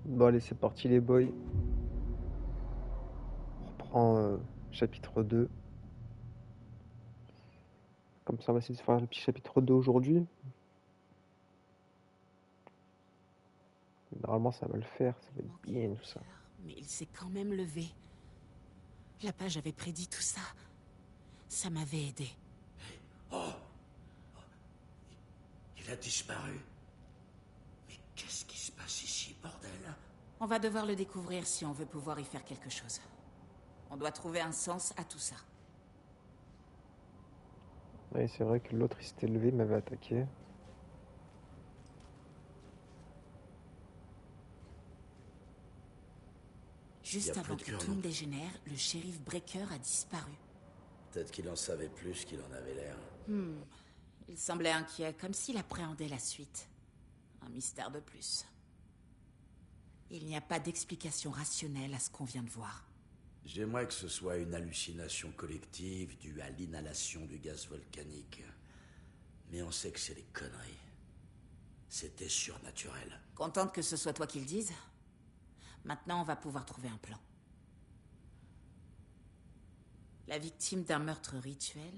Bon, allez, c'est parti, les boys. On reprend chapitre 2. Comme ça, on va essayer de faire le petit chapitre 2 aujourd'hui. Normalement, ça va le faire. Ça va être Manquait bien, de tout ça. vigueur, mais il s'est quand même levé. La page avait prédit tout ça. Ça m'avait aidé. Oh, il a disparu. Mais qu'est-ce qui se passe ici, bordel? On va devoir le découvrir si on veut pouvoir y faire quelque chose. On doit trouver un sens à tout ça. Ouais, c'est vrai que l'autre, il s'était levé, il m'avait attaqué. Y a Juste plus avant de que cœur tout non ne plus. dégénère, le shérif Breaker a disparu. Peut-être qu'il en savait plus qu'il en avait l'air. Il semblait inquiet, comme s'il appréhendait la suite. Un mystère de plus. Il n'y a pas d'explication rationnelle à ce qu'on vient de voir. J'aimerais que ce soit une hallucination collective due à l'inhalation du gaz volcanique. Mais on sait que c'est des conneries. C'était surnaturel. Contente que ce soit toi qui le dise. Maintenant, on va pouvoir trouver un plan. La victime d'un meurtre rituel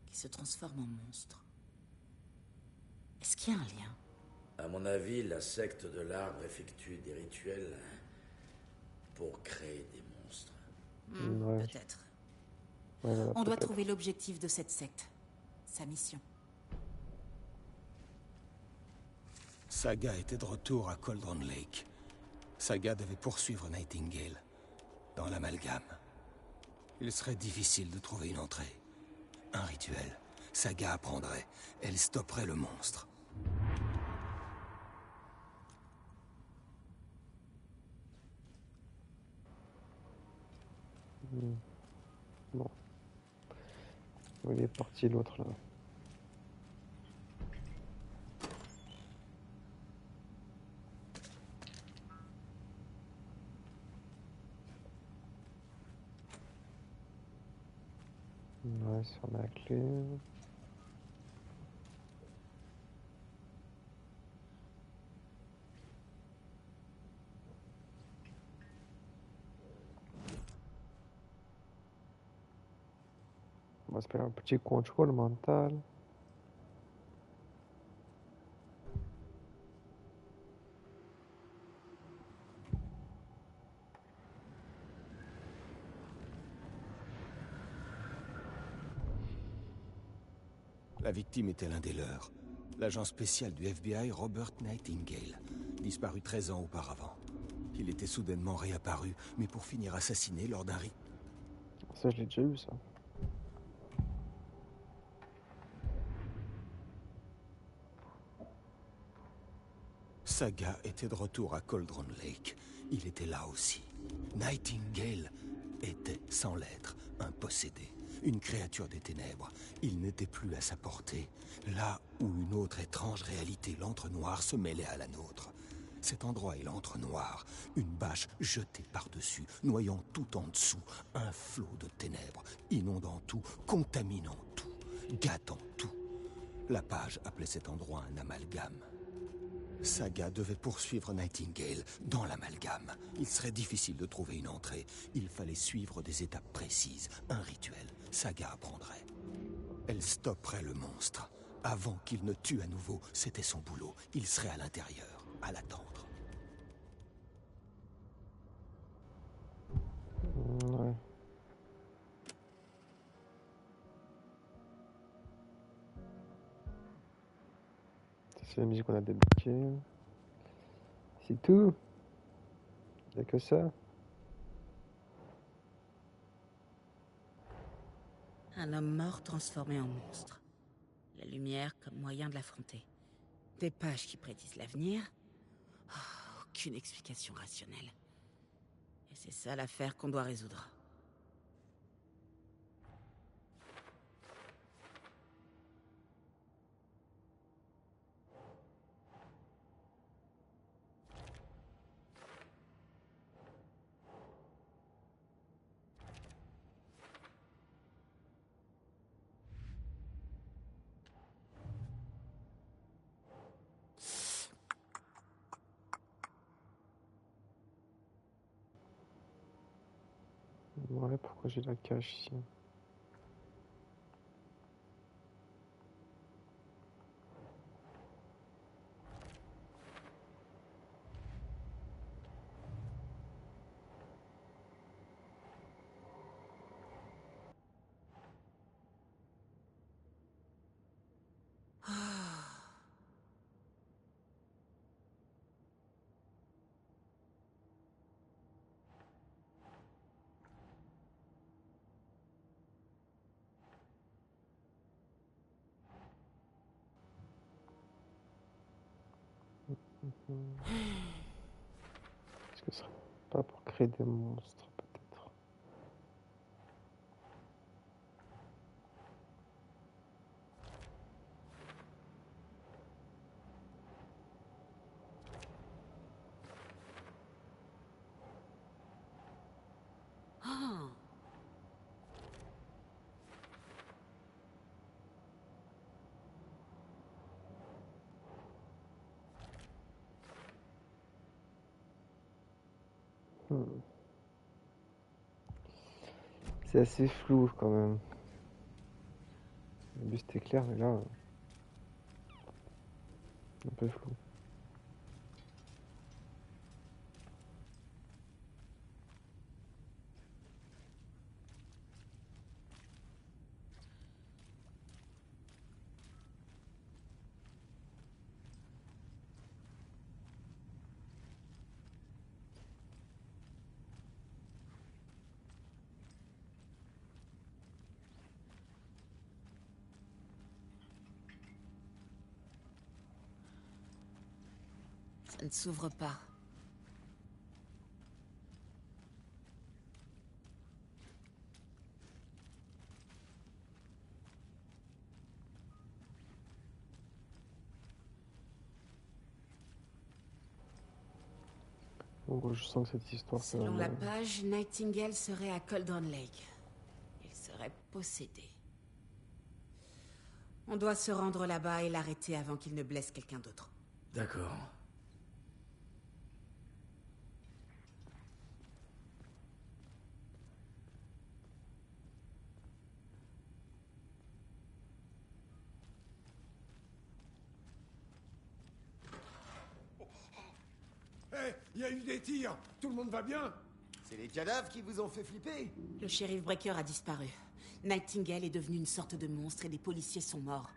qui se transforme en monstre. Est-ce qu'il y a un lien? À mon avis, la secte de l'arbre effectue des rituels pour créer des monstres. Ouais, Peut-être. ouais, voilà, On doit peut-être. trouver l'objectif de cette secte. Sa mission. Saga était de retour à Cauldron Lake. Saga devait poursuivre Nightingale, dans l'amalgame. Il serait difficile de trouver une entrée. Un rituel. Saga apprendrait. Elle stopperait le monstre. Bon, il est parti l'autre là. Ouais, si on a la clé. On va se faire un petit contrôle mental. La victime était l'un des leurs. L'agent spécial du FBI, Robert Nightingale, disparu 13 ans auparavant. Il était soudainement réapparu, mais pour finir assassiné lors d'un rite. Ça, je l'ai déjà eu, ça. Saga était de retour à Cauldron Lake. Il était là aussi. Nightingale était, sans l'être, un possédé. Une créature des ténèbres. Il n'était plus à sa portée. Là où une autre étrange réalité, l'entre-noir, se mêlait à la nôtre. Cet endroit est l'entre-noir. Une bâche jetée par-dessus, noyant tout en dessous. Un flot de ténèbres, inondant tout, contaminant tout, gâtant tout. La page appelait cet endroit un amalgame. Saga devait poursuivre Nightingale dans l'amalgame. Il serait difficile de trouver une entrée. Il fallait suivre des étapes précises, un rituel. Saga apprendrait. Elle stopperait le monstre. Avant qu'il ne tue à nouveau, c'était son boulot. Il serait à l'intérieur, à l'attendre. Ouais. C'est la musique qu'on a débloquée. C'est tout. Il a que ça. Un homme mort transformé en monstre. La lumière comme moyen de l'affronter. Des pages qui prédisent l'avenir. Aucune explication rationnelle. Et c'est ça l'affaire qu'on doit résoudre. Pourquoi j'ai la cache ici? Est-ce que ce serait pas pour créer des monstres, peut-être? Ah. C'est assez flou quand même. Le but c'était clair, mais là, un peu flou. Ça ne s'ouvre pas. En gros, je sens que cette histoire, ça va Selon la mal. page, Nightingale serait à Cauldron Lake. Il serait possédé. On doit se rendre là-bas et l'arrêter avant qu'il ne blesse quelqu'un d'autre. D'accord. Hé, il y a eu des tirs. Tout le monde va bien? C'est les cadavres qui vous ont fait flipper? Le shérif Breaker a disparu. Nightingale est devenu une sorte de monstre et les policiers sont morts.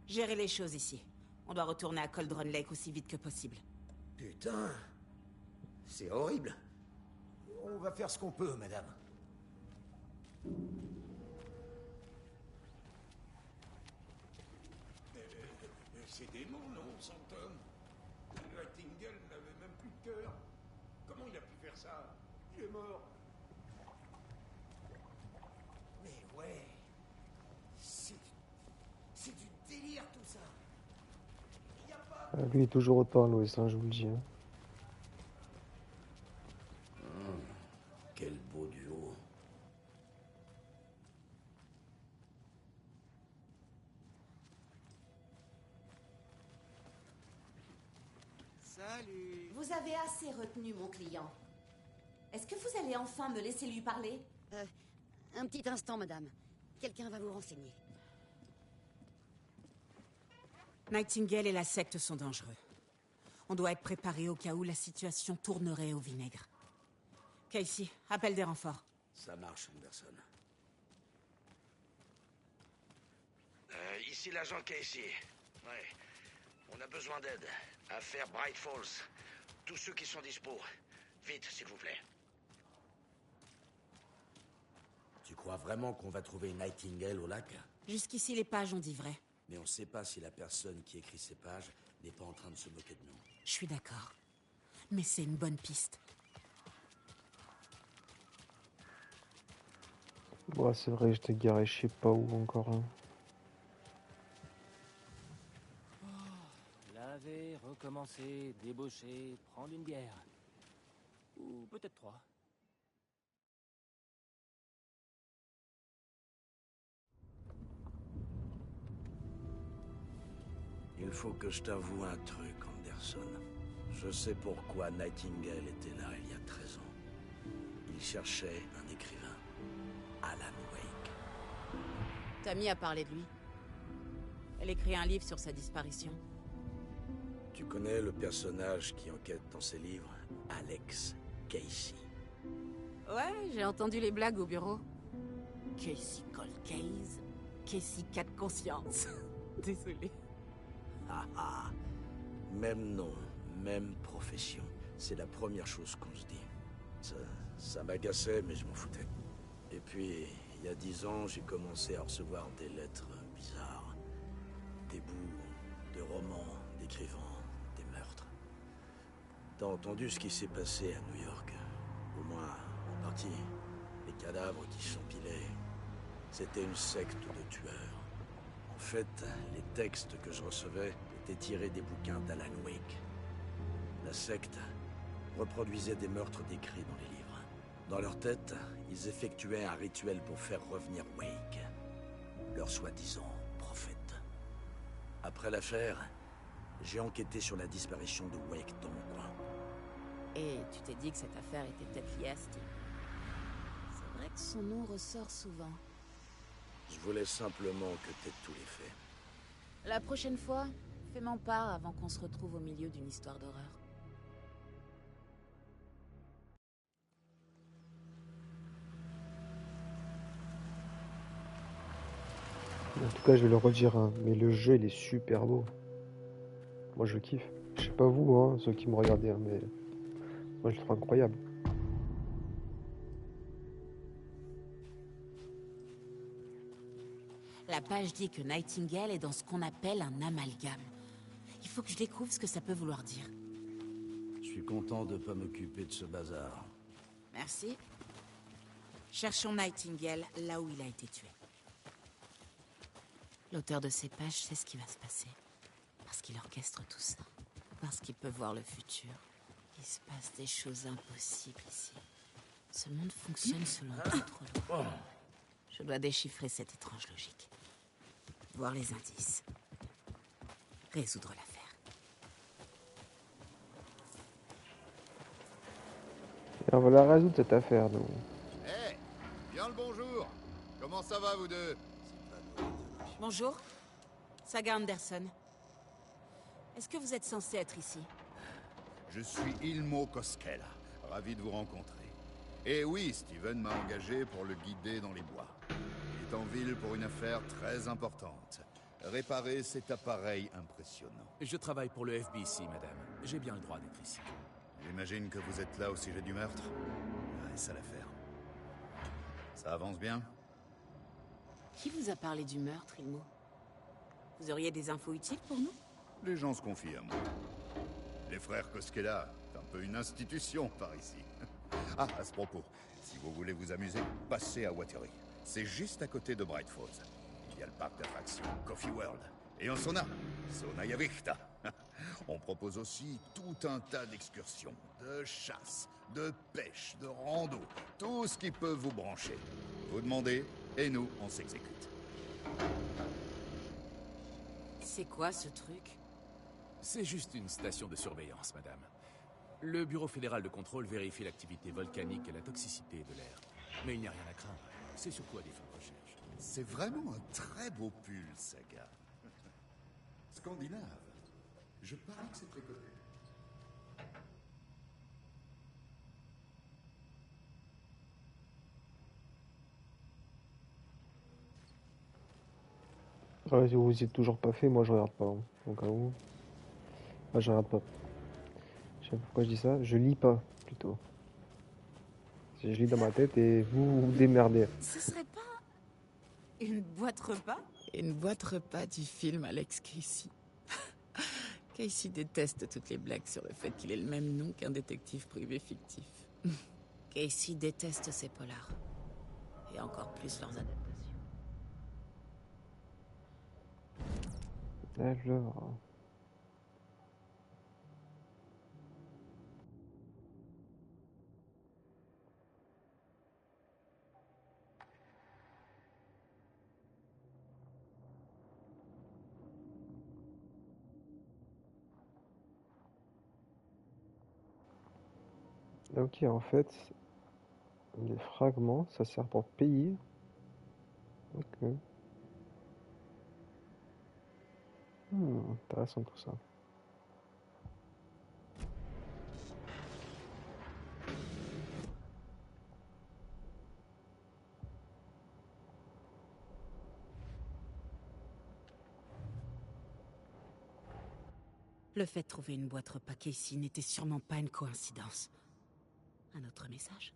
Gérez les choses ici. On doit retourner à Cauldron Lake aussi vite que possible. Putain, c'est horrible. On va faire ce qu'on peut, madame. C'est démon, non, Sanctum? Nightingale n'avait même plus de cœur. Comment il a pu faire ça? Il est mort. Mais ouais, c'est du délire tout ça. Y a pas... Lui il est toujours autant, Lois, hein, je vous le dis. Hein. Quel beau duo. Salut. Vous avez assez retenu mon client. Est-ce que vous allez enfin me laisser lui parler? Un petit instant, madame. Quelqu'un va vous renseigner. Nightingale et la secte sont dangereux. On doit être préparé au cas où la situation tournerait au vinaigre. Casey, appelle des renforts. Ça marche, Anderson. Ici l'agent Casey. Ouais. On a besoin d'aide. Affaire Bright Falls. Tous ceux qui sont dispo. Vite, s'il vous plaît. Tu crois vraiment qu'on va trouver Nightingale au lac? Jusqu'ici, les pages ont dit vrai. Mais on sait pas si la personne qui écrit ces pages n'est pas en train de se moquer de nous. Je suis d'accord. Mais c'est une bonne piste. Bon, c'est vrai, je t'ai garé je sais pas où encore. Hein. Laver, recommencer, débaucher, prendre une bière. Ou peut-être 3. Il faut que je t'avoue un truc, Anderson. Je sais pourquoi Nightingale était là il y a 13 ans. Il cherchait un écrivain. Alan Wake. Tammy a parlé de lui. Elle écrit un livre sur sa disparition. Tu connais le personnage qui enquête dans ses livres? Alex Casey. Ouais, j'ai entendu les blagues au bureau. Casey Cold Case, Casey 4 Conscience. Désolé. Ah ah. Même nom, même profession. C'est la première chose qu'on se dit. Ça m'agaçait, mais je m'en foutais. Et puis, il y a 10 ans, j'ai commencé à recevoir des lettres bizarres. Des bouts de romans décrivant des meurtres. T'as entendu ce qui s'est passé à New York? Au moins, en partie. Les cadavres qui s'empilaient. C'était une secte de tueurs. En fait, les textes que je recevais étaient tirés des bouquins d'Alan Wake. La secte reproduisait des meurtres décrits dans les livres. Dans leur tête, ils effectuaient un rituel pour faire revenir Wake, leur soi-disant prophète. Après l'affaire, j'ai enquêté sur la disparition de Wake dans mon coin. Et tu t'es dit que cette affaire était peut-être liée à Steve. C'est vrai que son nom ressort souvent. Je voulais simplement que t'aies tous les faits. La prochaine fois, fais m'en part avant qu'on se retrouve au milieu d'une histoire d'horreur. En tout cas, je vais le redire, hein, mais le jeu, il est super beau. Moi, je kiffe. Je sais pas vous, hein, ceux qui me regardaient, hein, mais moi, je le trouve incroyable. La page dit que Nightingale est dans ce qu'on appelle un amalgame. Il faut que je découvre ce que ça peut vouloir dire. Je suis content de pas m'occuper de ce bazar. Merci. Cherchons Nightingale là où il a été tué. L'auteur de ces pages sait ce qui va se passer. Parce qu'il orchestre tout ça. Parce qu'il peut voir le futur. Il se passe des choses impossibles ici. Ce monde fonctionne selon d'autres lois. Je dois déchiffrer cette étrange logique. Voir les indices. Résoudre l'affaire. Et on va la résoudre, cette affaire, nous. Eh, bien le bonjour. Comment ça va, vous deux? Bonjour. Saga Anderson. Est-ce que vous êtes censé être ici? Je suis Ilmo Koskela. Ravi de vous rencontrer. Et oui, Steven m'a engagé pour le guider dans les bois. Il est en ville pour une affaire très importante. Réparer cet appareil impressionnant. Je travaille pour le FBC, madame. J'ai bien le droit d'être ici. J'imagine que vous êtes là au sujet du meurtre. Ouais, ça l'affaire. Ça avance bien? Qui vous a parlé du meurtre, Ilmo? Vous auriez des infos utiles pour nous? Les gens se confient à moi. Les frères Koskela, c'est un peu une institution par ici. Ah, à ce propos, si vous voulez vous amuser, passez à Watery. C'est juste à côté de Bright Falls. Il y a le parc d'attractions Coffee World. Et en sauna, Sauna Yavichta. On propose aussi tout un tas d'excursions, de chasse, de pêche, de rando, tout ce qui peut vous brancher. Vous demandez, et nous, on s'exécute. C'est quoi ce truc? C'est juste une station de surveillance, madame. Le Bureau fédéral de contrôle vérifie l'activité volcanique et la toxicité de l'air. Mais il n'y a rien à craindre. C'est surtout à des fins de recherche. C'est vraiment un très beau pull, Saga. Scandinave. Je parie que c'est tricoté. Ouais, si vous y êtes toujours pas fait, moi je regarde pas, hein, au cas où. Ah, je regarde pas. Je sais pas pourquoi je dis ça. Je lis pas, plutôt. Je lis dans ma tête et vous vous démerdez. Ce serait pas une boîte repas? Une boîte repas du film Alex Casey. Casey déteste toutes les blagues sur le fait qu'il ait le même nom qu'un détective privé fictif. Casey déteste ses polars. Et encore plus leurs adaptations. Alors... Ok, en fait, les fragments, ça sert pour payer. Ok. Intéressant tout ça. Le fait de trouver une boîte repas Casey n'était sûrement pas une coïncidence. Un autre message?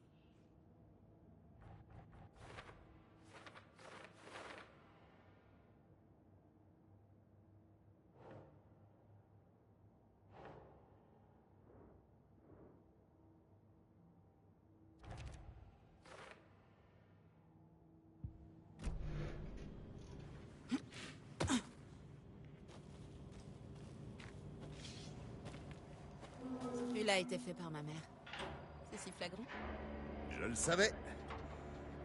Il a été fait par ma mère. C'est si flagrant. Je le savais.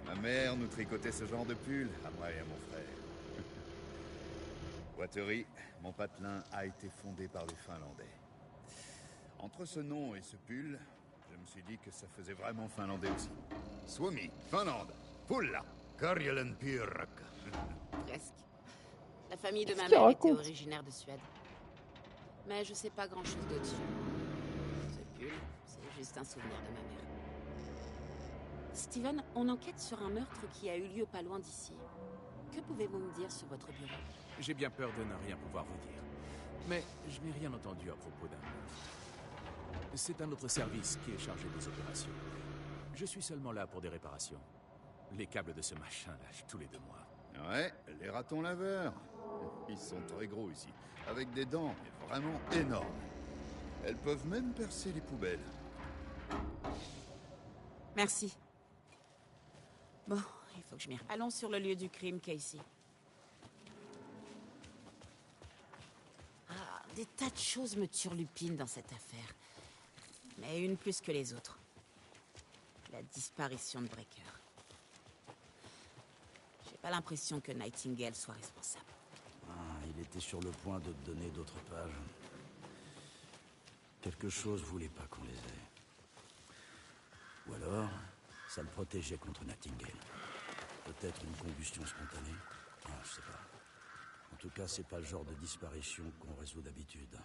Ma mère nous tricotait ce genre de pull, à moi et à mon frère. Watery, mon patelin, a été fondé par des Finlandais. Entre ce nom et ce pull, je me suis dit que ça faisait vraiment finlandais aussi. Suomi, Finlande, Pulla, Karjalan-Piirakka. Presque. La famille de ma Qu'est-ce mère qu'il était raconte? originaire de Suède. Mais je sais pas grand-chose dessus. Ce pull, c'est juste un souvenir de ma mère. Steven, on enquête sur un meurtre qui a eu lieu pas loin d'ici. Que pouvez-vous me dire sur votre bureau? J'ai bien peur de ne rien pouvoir vous dire. Mais je n'ai rien entendu à propos d'un meurtre. C'est un autre service qui est chargé des opérations. Je suis seulement là pour des réparations. Les câbles de ce machin lâchent tous les 2 mois. Ouais, les ratons laveurs. Ils sont très gros ici, avec des dents mais vraiment énormes. Elles peuvent même percer les poubelles. Merci. Bon, il faut que je m'y... Allons sur le lieu du crime, Casey. Ah, des tas de choses me turlupinent dans cette affaire. Mais une plus que les autres. La disparition de Breaker. J'ai pas l'impression que Nightingale soit responsable. Ah, il était sur le point de te donner d'autres pages. Quelque chose voulait pas qu'on les ait. Ou alors, ça le protégeait contre Nightingale. Peut-être une combustion spontanée. Ah, je sais pas. En tout cas, c'est pas le genre de disparition qu'on résout d'habitude.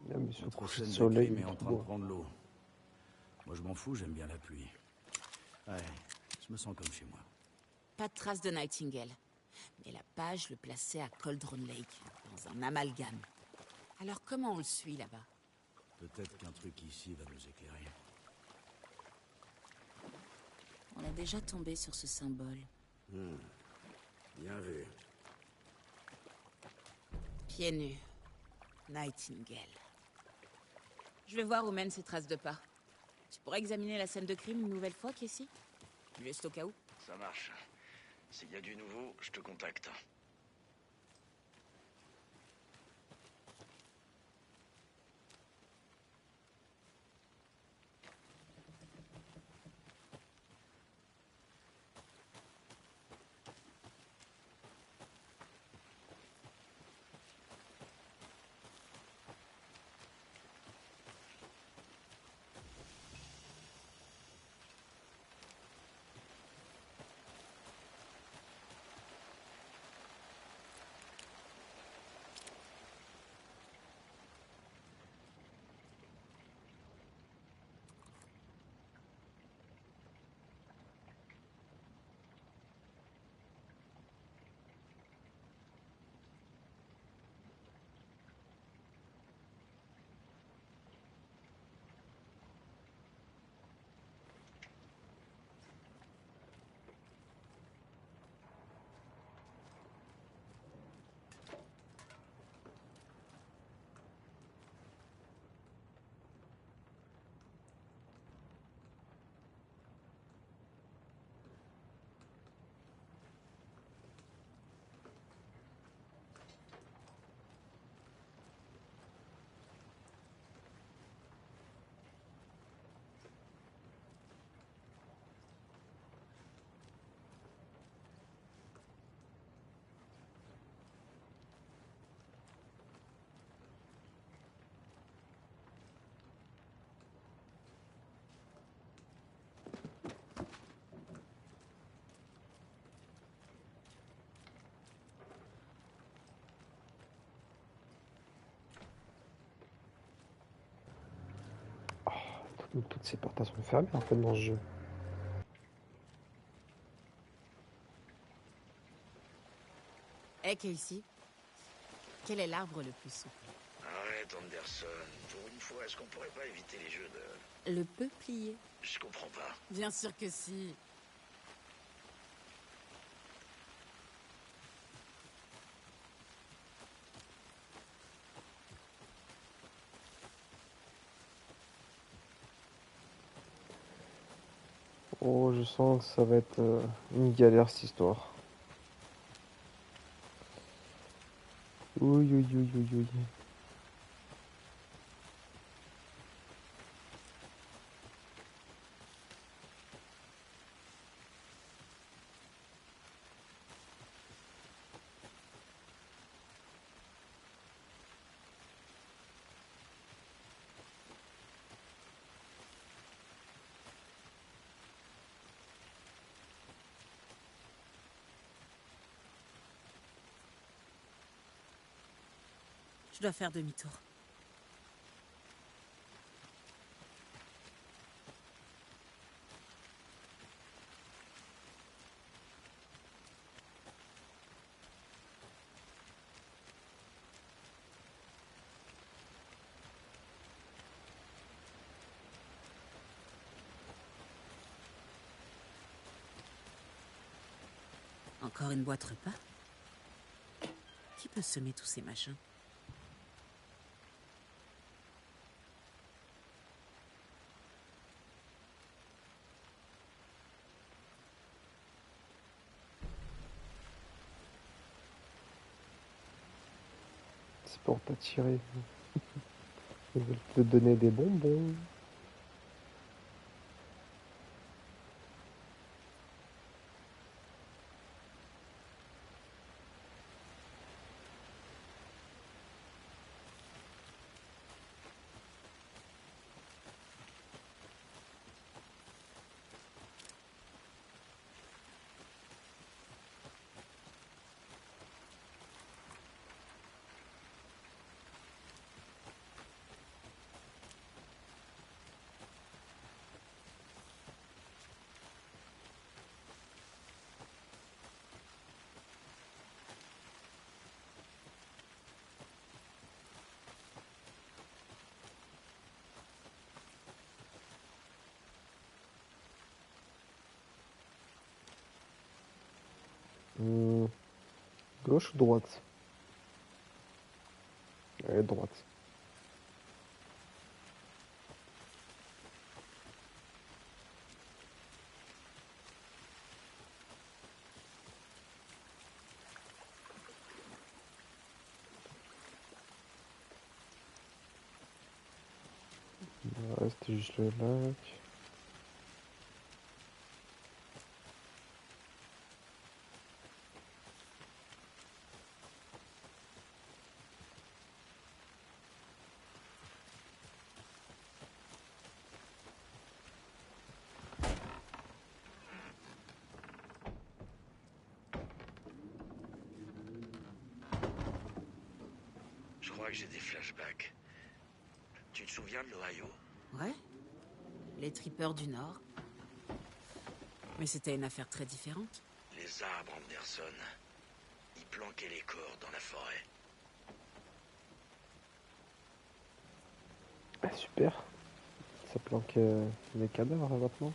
Ah, mais sur Notre le scène de soleil, crime il est est en trop train de beau. prendre l'eau. Moi, je m'en fous, j'aime bien la pluie. Ouais, je me sens comme chez moi. Pas de trace de Nightingale. Mais la page le plaçait à Cauldron Lake, dans un amalgame. Alors comment on le suit là-bas? Peut-être qu'un truc ici va nous éclairer. On a déjà tombé sur ce symbole. Bien vu. Pieds nus. Nightingale. Je vais voir où mènent ces traces de pas. Tu pourrais examiner la scène de crime une nouvelle fois, Casey? Juste au cas où. Ça marche. S'il y a du nouveau, je te contacte. Toutes ces portes sont fermées en fait dans ce jeu. Hey Casey, quel est l'arbre le plus souple? Arrête, Anderson. Pour une fois, est-ce qu'on pourrait pas éviter les jeux de... Le peuplier. Je comprends pas. Bien sûr que si. Oh, je sens que ça va être une galère cette histoire. Oui, oui, oui, oui, oui. Je dois faire demi-tour. Encore une boîte repas? Qui peut semer tous ces machins? C'est pour t'attirer. Ils veulent te donner des bonbons. Gauche ou droite? Allez, droite. Il reste juste le lac. Je crois que j'ai des flashbacks. Tu te souviens de l'Ohio? Ouais. Les tripeurs du Nord. Mais c'était une affaire très différente. Les arbres, Anderson. Ils planquaient les corps dans la forêt. Ah, super. Ça planque des cadavres là, maintenant.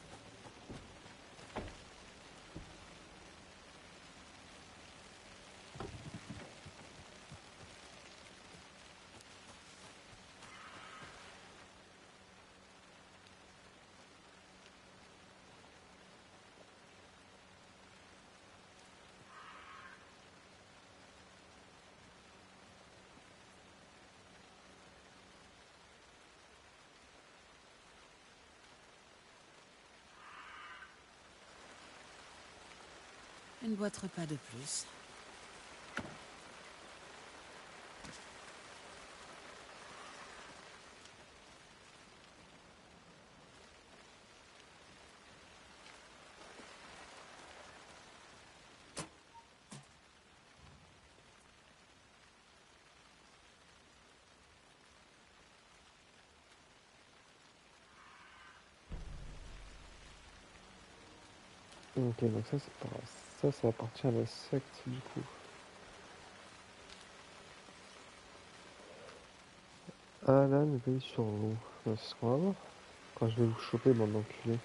Une boîte repas de plus. Ok, donc ça, c'est pas... ça appartient à la secte, du coup. Alan veille sur vous. C'est ce qu'on va voir. Quand je vais vous choper, bande d'enculés.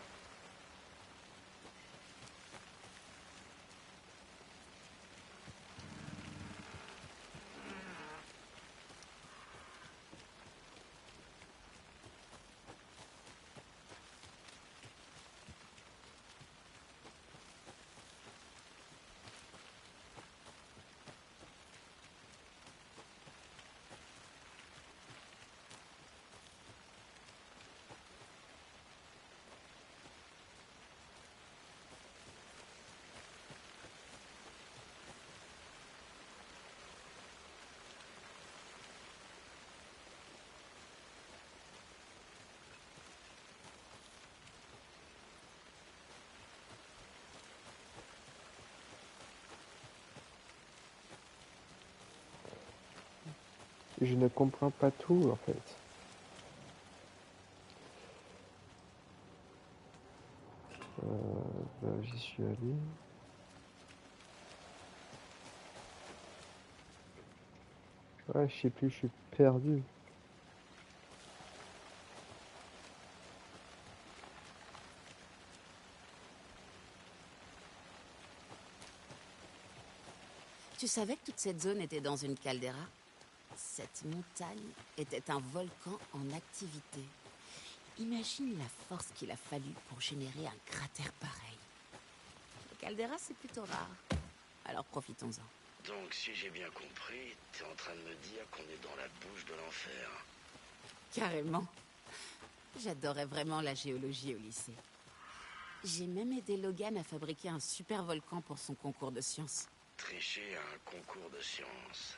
Je ne comprends pas tout, en fait. J'y suis allé. Ouais, je sais plus, je suis perdu. Tu savais que toute cette zone était dans une caldeira? Cette montagne était un volcan en activité. Imagine la force qu'il a fallu pour générer un cratère pareil. Les calderas, c'est plutôt rare. Alors profitons-en. Donc, si j'ai bien compris, t'es en train de me dire qu'on est dans la bouche de l'enfer. Carrément. J'adorais vraiment la géologie au lycée. J'ai même aidé Logan à fabriquer un super volcan pour son concours de sciences. Tricher à un concours de science.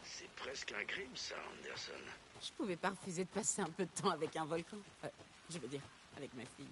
C'est presque un crime, ça, Anderson. Je pouvais pas refuser de passer un peu de temps avec un volcan. Je veux dire, avec ma fille.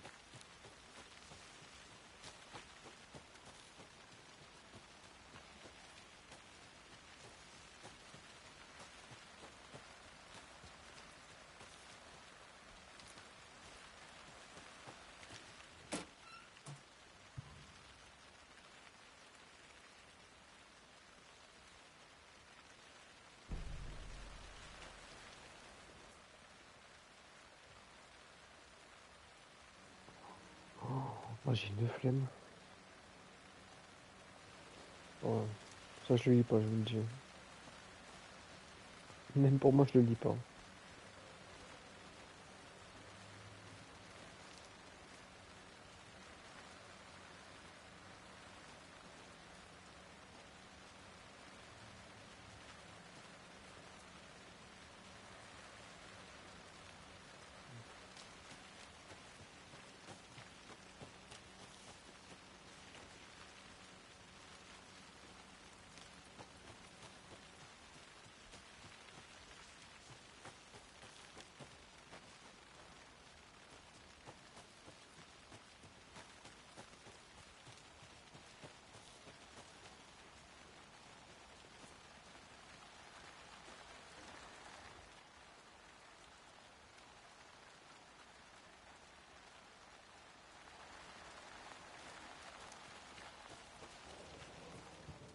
Moi, j'ai une flemme. Ouais. Ça, je le lis pas, je vous le dis. Même pour moi, je le lis pas.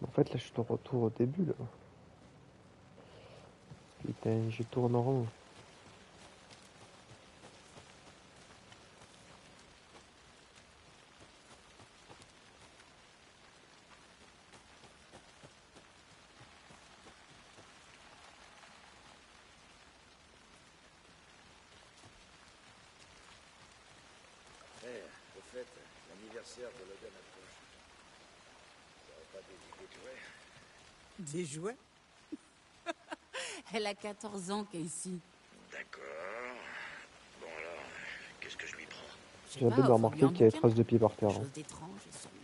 En fait, là, je suis de retour au début, là. Putain, je tourne en rond. Au fait, l'anniversaire de Logan approche. T'aurais pas des idées de jouets? Des jouets? Elle a 14 ans, Casey. D'accord. Bon alors, qu'est-ce que je lui prends? Je sais J'ai pas, bien de offre-lui remarquer un qu'il y a des bouquin. traces de pieds par terre. Quelque Hein. chose d'étrange et sombre.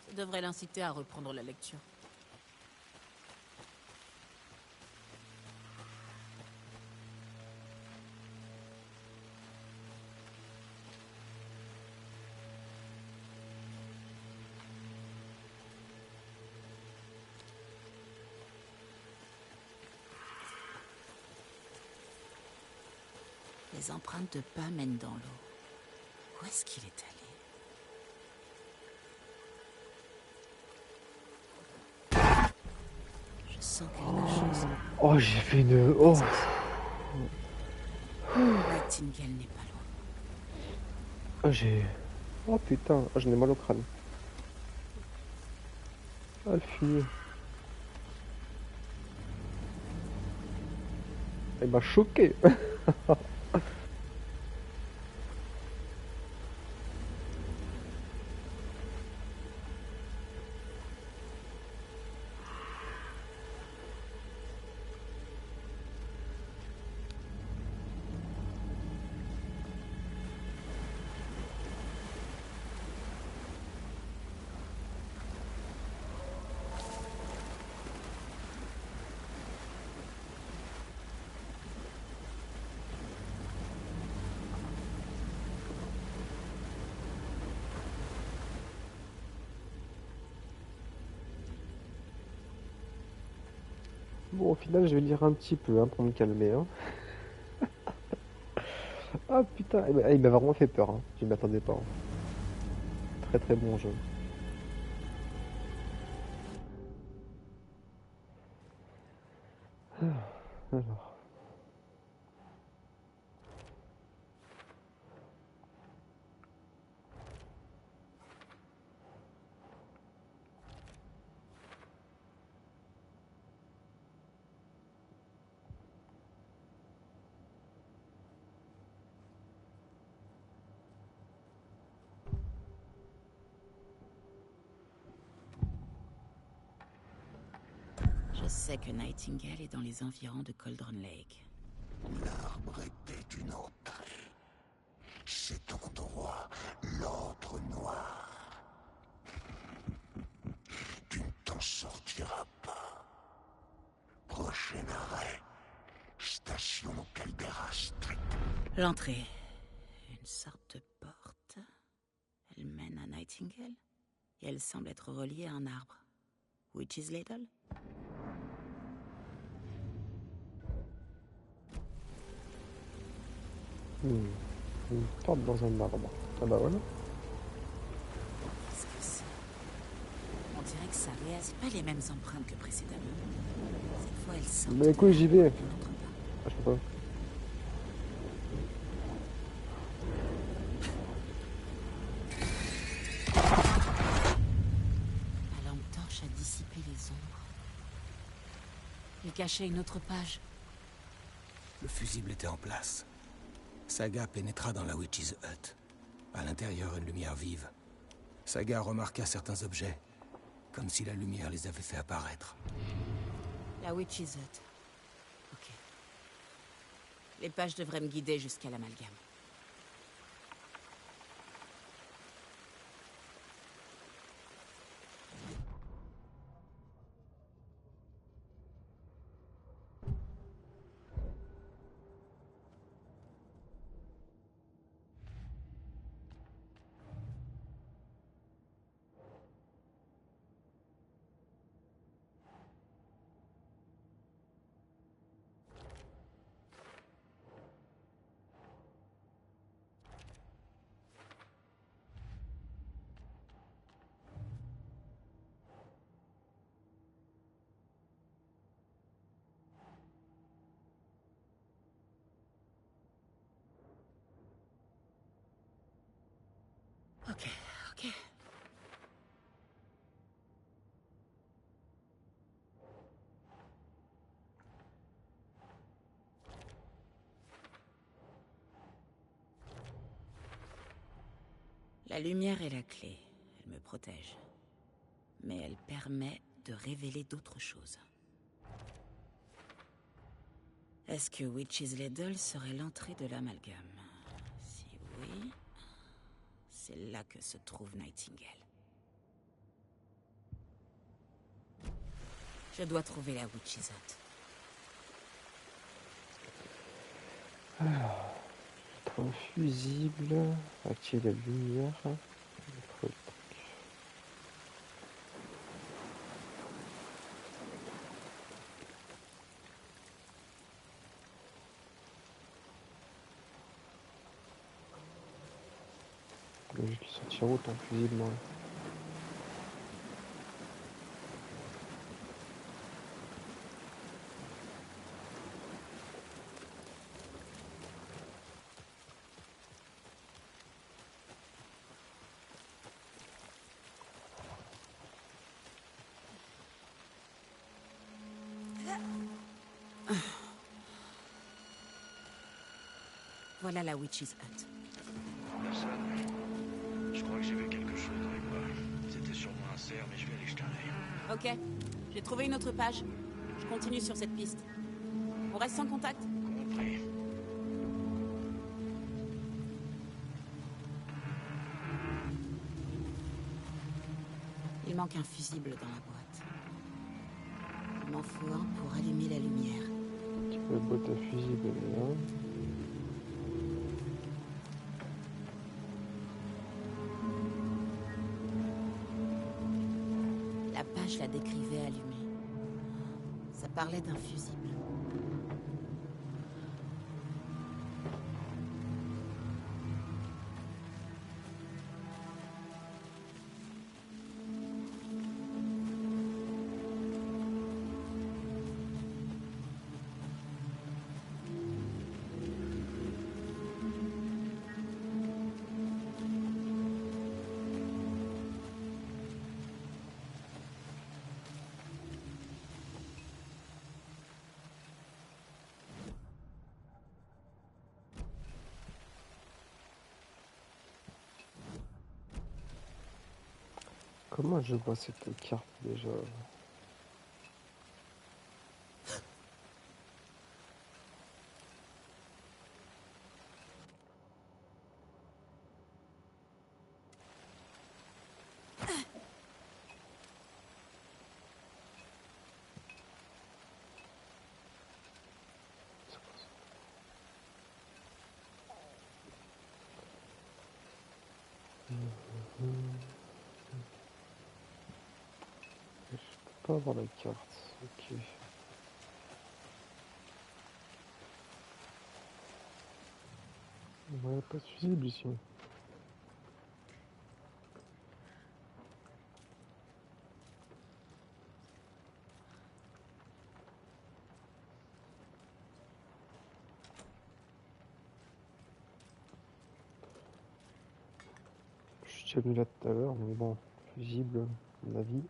Ça devrait l'inciter à reprendre la lecture. Les empreintes de pas mènent dans l'eau. Où est-ce qu'il est allé? sens quelque chose. Oh, j'ai fait une... Oh. Nightingale n'est pas loin. Oh, j'ai... Oh putain, oh, j'en ai mal au crâne. Ah, le fumier. Il m'a choqué. Bon, au final, je vais lire un petit peu hein, pour me calmer. Hein. Ah putain, il m'a vraiment fait peur. Hein. Je m'y attendais pas. Hein. Très très bon jeu. Ah, alors. Je sais que Nightingale est dans les environs de Cauldron Lake. L'arbre était une entrée. Cet endroit, l'ordre noir. Tu ne t'en sortiras pas. Prochain arrêt, station Caldera Street. L'entrée. Une sorte de porte. Elle mène à Nightingale. Et elle semble être reliée à un arbre. Witch's Ladle? Une porte dans un arbre. Ah bah voilà. Qu'est-ce que c'est? On dirait que ça réagit pas les mêmes empreintes que précédemment. Cette fois, elles sortent. Bah écoute, j'y vais. Ah, je peux pas. La lampe torche a dissipé les ombres. Il cachait une autre page. Le fusible était en place. Saga pénétra dans la Witch's Hut. À l'intérieur, une lumière vive. Saga remarqua certains objets, comme si la lumière les avait fait apparaître. La Witch's Hut. Ok. Les pages devraient me guider jusqu'à l'amalgame. Ok, ok. La lumière est la clé. Elle me protège. Mais elle permet de révéler d'autres choses. Est-ce que Witch's Ladle serait l'entrée de l'amalgame? Si oui, c'est là que se trouve Nightingale. Je dois trouver la Witch's Hut. Alors, un fusible, activer la lumière. Autre truc. Je vais juste sortir autant fusible moi. Voilà la Witch's Hut. Personne. Je crois que j'ai vu quelque chose dans les bois. C'était sûrement un cerf, mais je vais aller jeter un œil. Ok, j'ai trouvé une autre page. Je continue sur cette piste. On reste en contact? Compris. Il manque un fusible dans la boîte. Il m'en faut un pour allumer la lumière. Tu peux boîte à fusible là. La page la décrivait allumée. Ça parlait d'un fusible. Comment je vois cette carte déjà? Je peux pas avoir la carte. Ok. Ouais, pas de fusible ici. Je suis déjà venu là tout à l'heure, mais bon, fusible, à mon avis.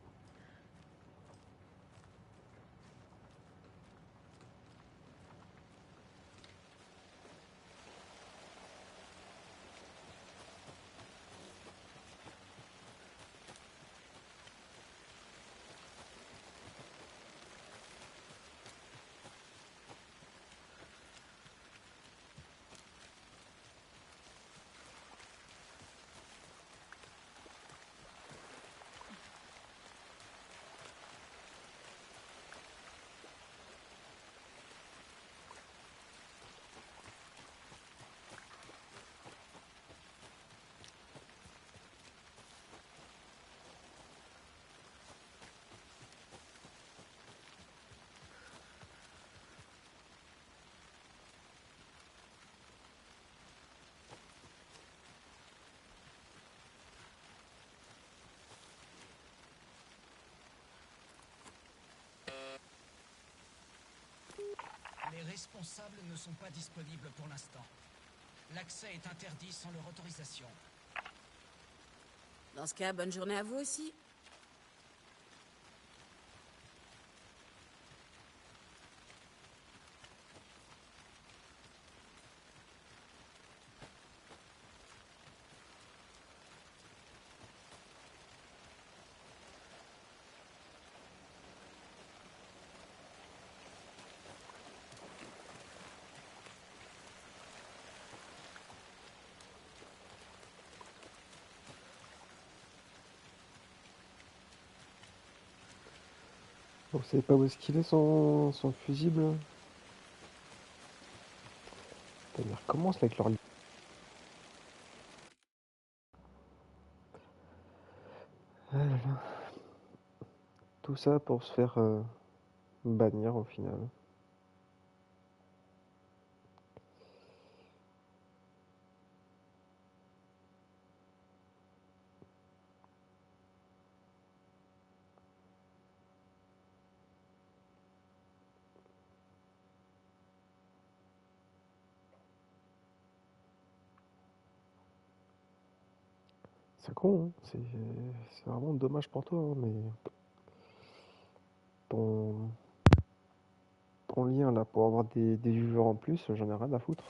Les responsables ne sont pas disponibles pour l'instant. L'accès est interdit sans leur autorisation. Dans ce cas, bonne journée à vous aussi. Vous savez pas où est-ce qu'il est son fusible? Putain, ils recommencent avec leur... Ah là là. Tout ça pour se faire bannir au final. C'est con, hein. C'est vraiment dommage pour toi, hein, mais ton, ton lien là pour avoir des viewers en plus, j'en ai rien à foutre.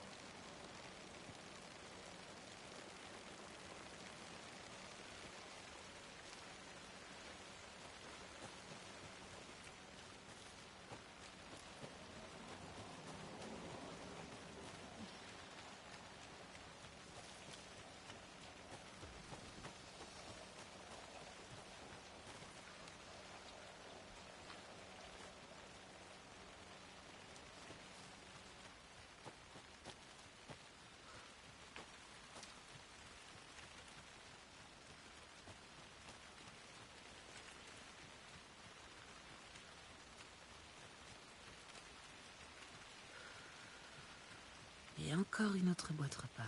Et encore une autre boîte repas.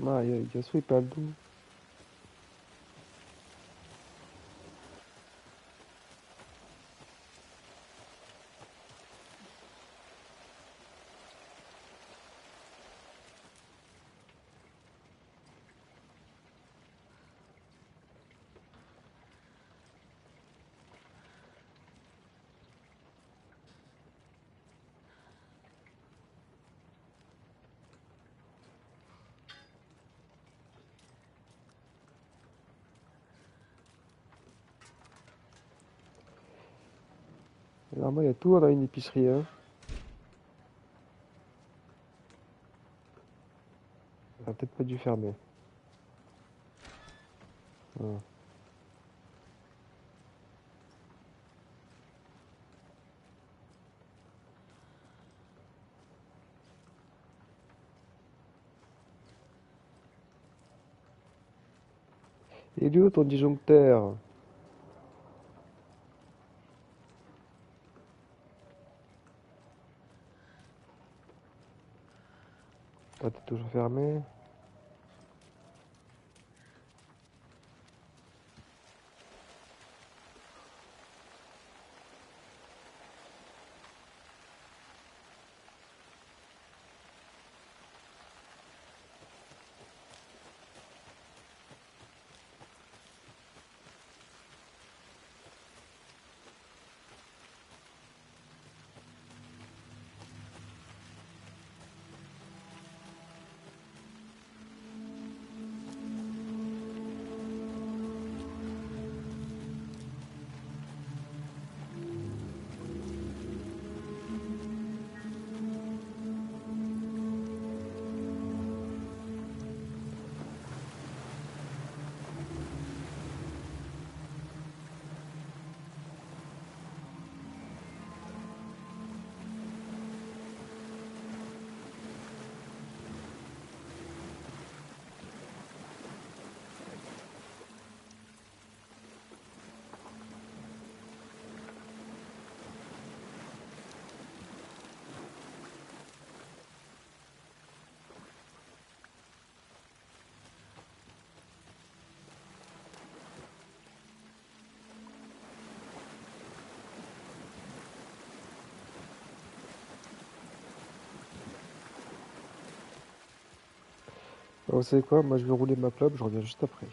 Ah, Yasuo il parle d'où? Normalement, il y a tout dans une épicerie, hein. Ça a peut-être pas dû fermer. Ah. Il est où ton disjoncteur? Ah, t'es toujours fermé? Vous savez quoi? Moi, je vais rouler ma clope, je reviens juste après.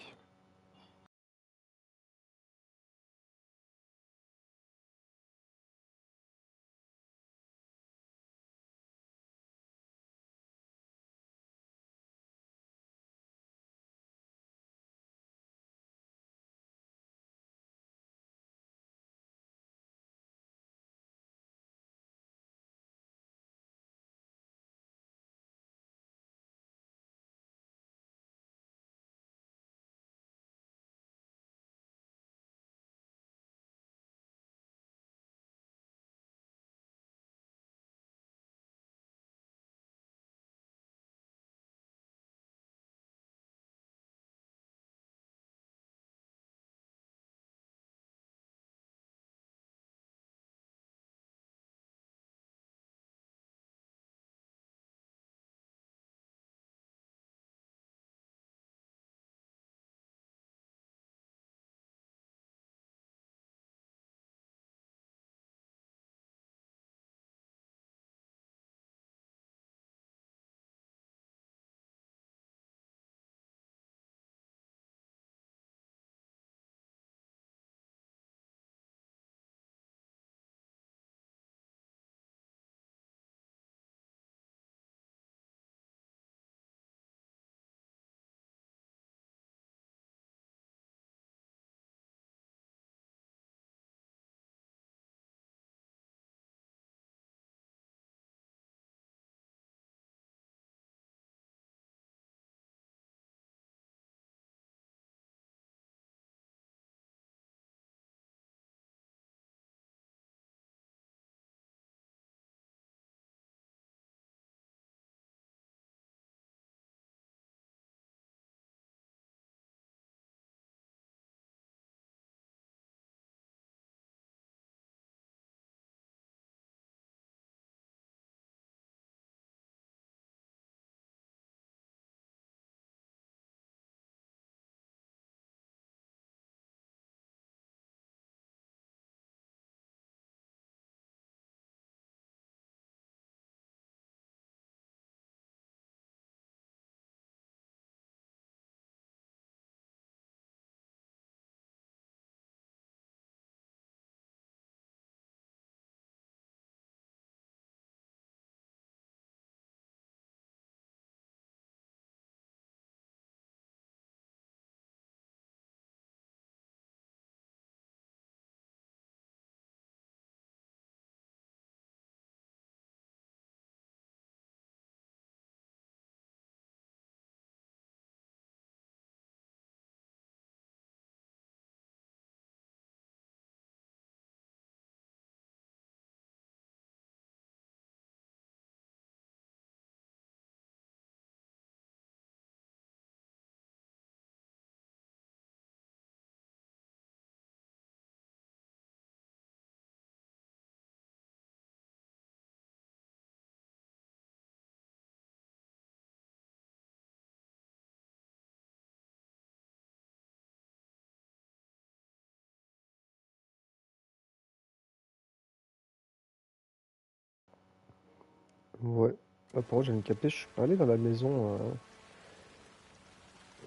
Ouais. Ah, par contre, j'avais capté, je suis pas allé dans la maison.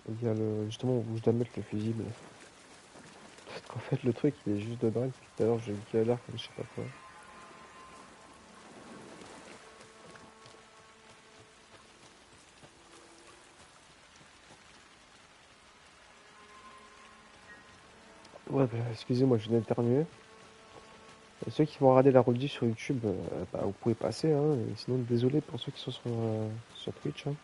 Il y a justement où je dois mettre le fusible. Parce qu'en fait, le truc, il est juste dedans. Et depuis tout à l'heure, j'ai galère comme je sais pas quoi. Ouais, bah, excusez-moi, je viens d'éternuer. Et ceux qui vont regarder la rediff sur YouTube, bah, vous pouvez passer, hein. Et sinon, désolé pour ceux qui sont sur Twitch, hein.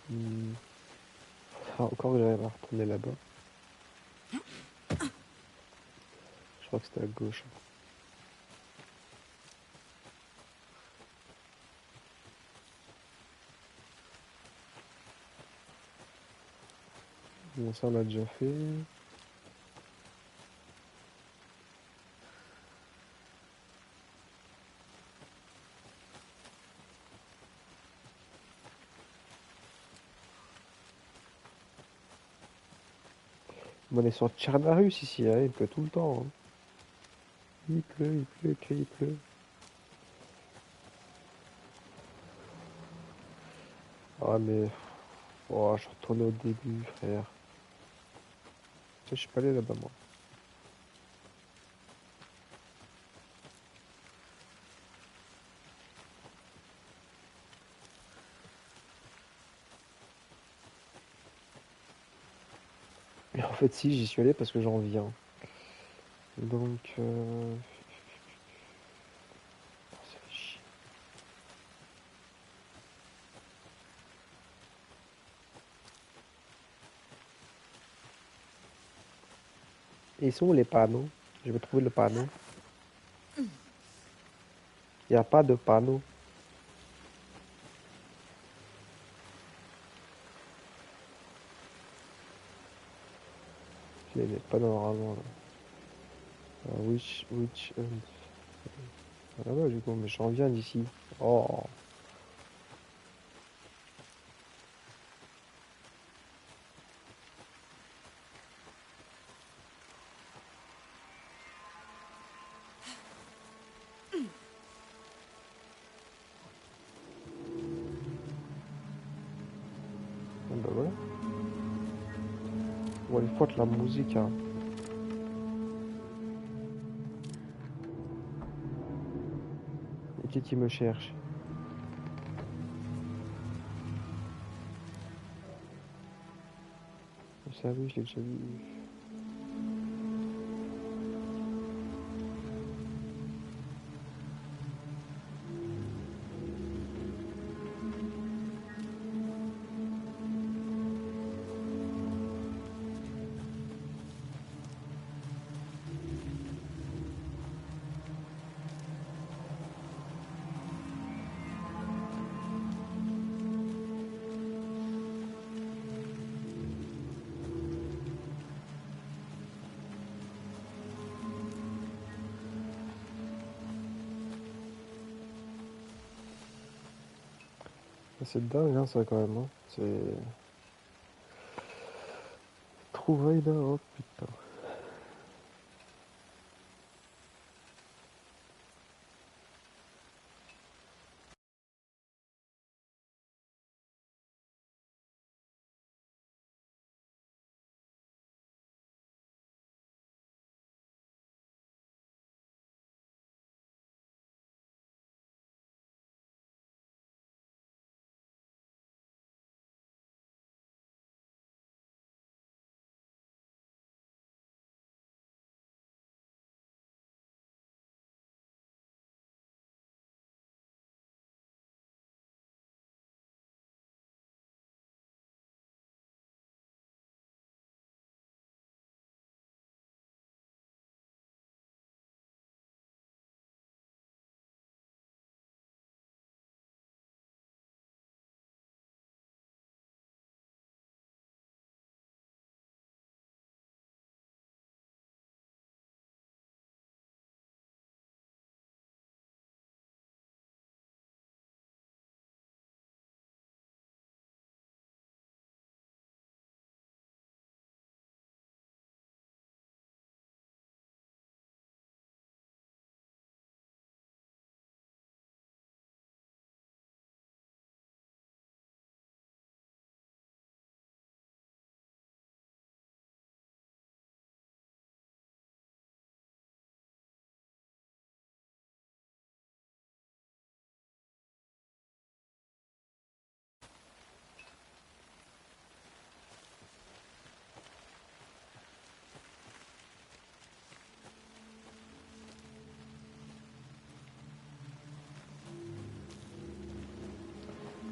Hmm. Ah, encore que j'arrive à retourner là-bas. Je crois que c'était à gauche. Bon, ça, on l'a déjà fait. Bon, on est sur Tchernarus ici, hein. Il pleut tout le temps, hein. Il pleut, il pleut. Ah, mais... Oh, je suis retourné au début, frère. Je suis pas allé là-bas, moi. Mais en fait, si, j'y suis allé parce que j'en viens. Donc, oh, ça fait chier. Et ils sont où les panneaux? Je vais trouver le panneau. Il n'y a pas de panneau. Il n'est pas normalement là. Which end? Ah ouais, du coup, mais j'en viens d'ici. Oh. Ah bah voilà. Bon, il faut de la musique, hein. Et qui me cherche? Ça, oui, je l'ai déjà vu. C'est dingue, hein, ça, quand même, hein. C'est... Trouvaille d'un... Oh, putain.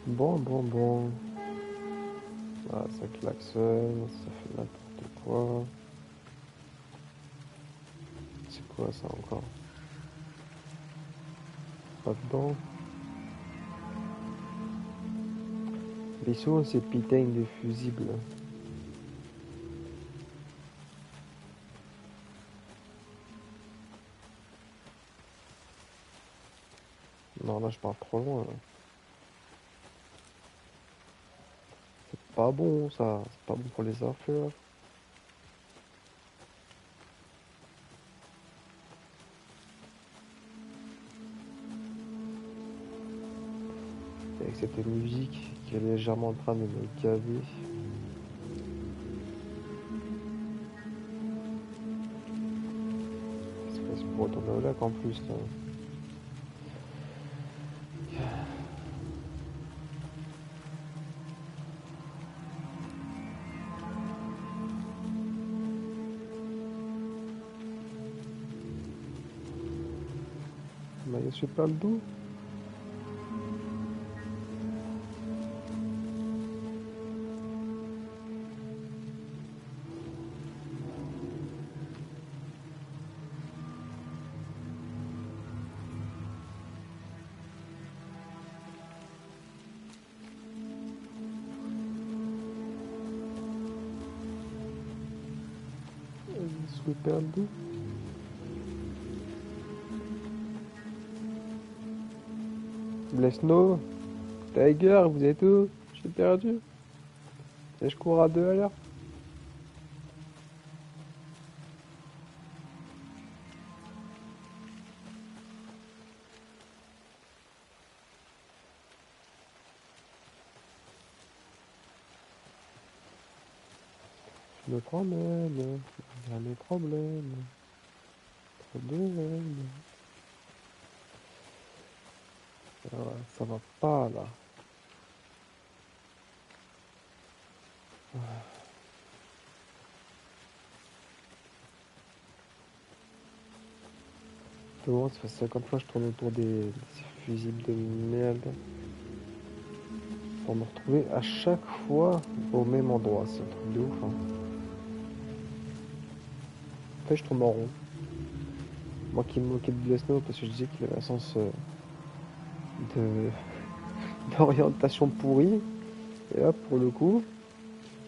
Bon. Ah, ça klaxonne, ça fait n'importe quoi. C'est quoi ça encore? Pas dedans. Mais souvent ces putains de fusibles. Non, là je pars trop loin. Là. C'est pas bon ça. C'est pas bon pour les affaires. Avec cette musique qui est légèrement en train de me gaver. C'est pour retourner au lac en plus là. Mais je suis pas le dos. Je suis perdu. Blesno, Tiger, vous êtes où? Je suis perdu. Et je cours à 2 à l'heure. Je me promène, il y a mes problèmes. Ça va pas là. C'est bon, ça fait 50 fois que je tourne autour des fusibles de merde. Pour me retrouver à chaque fois au même endroit. C'est un truc de ouf. Hein. En fait, je tourne en rond. Moi qui me moquais de Blesno parce que je disais qu'il avait un sens de d'orientation pourrie. Et là, pour le coup,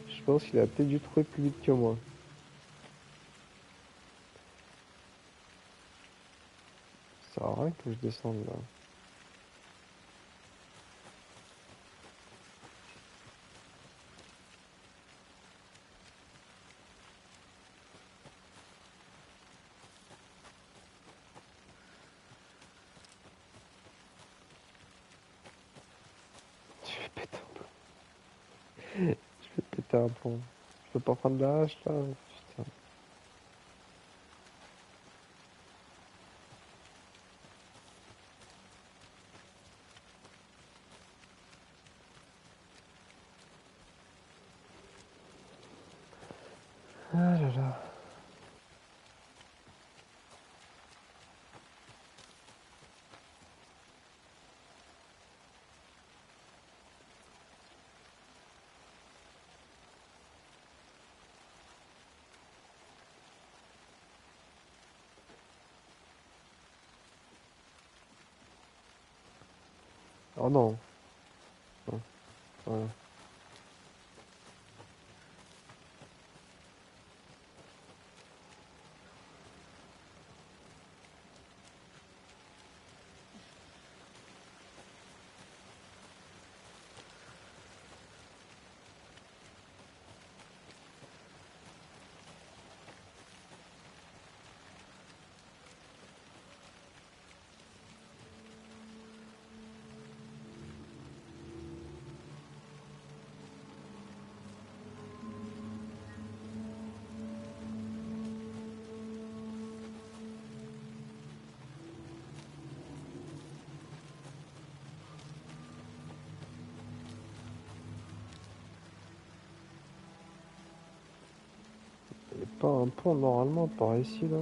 je pense qu'il a peut-être dû trouver plus vite que moi. Ça sert à rien que je descende là. Je vais péter un plomb. Je peux pas prendre la hache là. Putain. Ah là là. Oh non. Voilà. Il n'y a pas un pont normalement par ici là.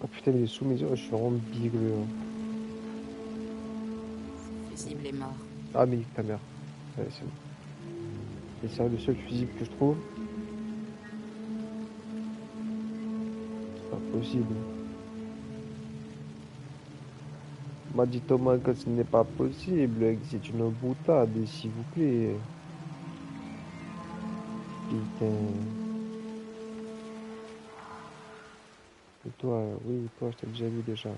Oh putain, il est sous mes yeux, je suis vraiment bigleux. Hein. Fusible est mort. Ah, mais nique ta mère. Ouais, c'est bon. Et c'est le seul fusible que je trouve. C'est pas possible. M'a dit Thomas que ce n'est pas possible, que c'est une boutade, s'il vous plaît. Putain. Et toi, oui, toi, je t'ai déjà vu déjà.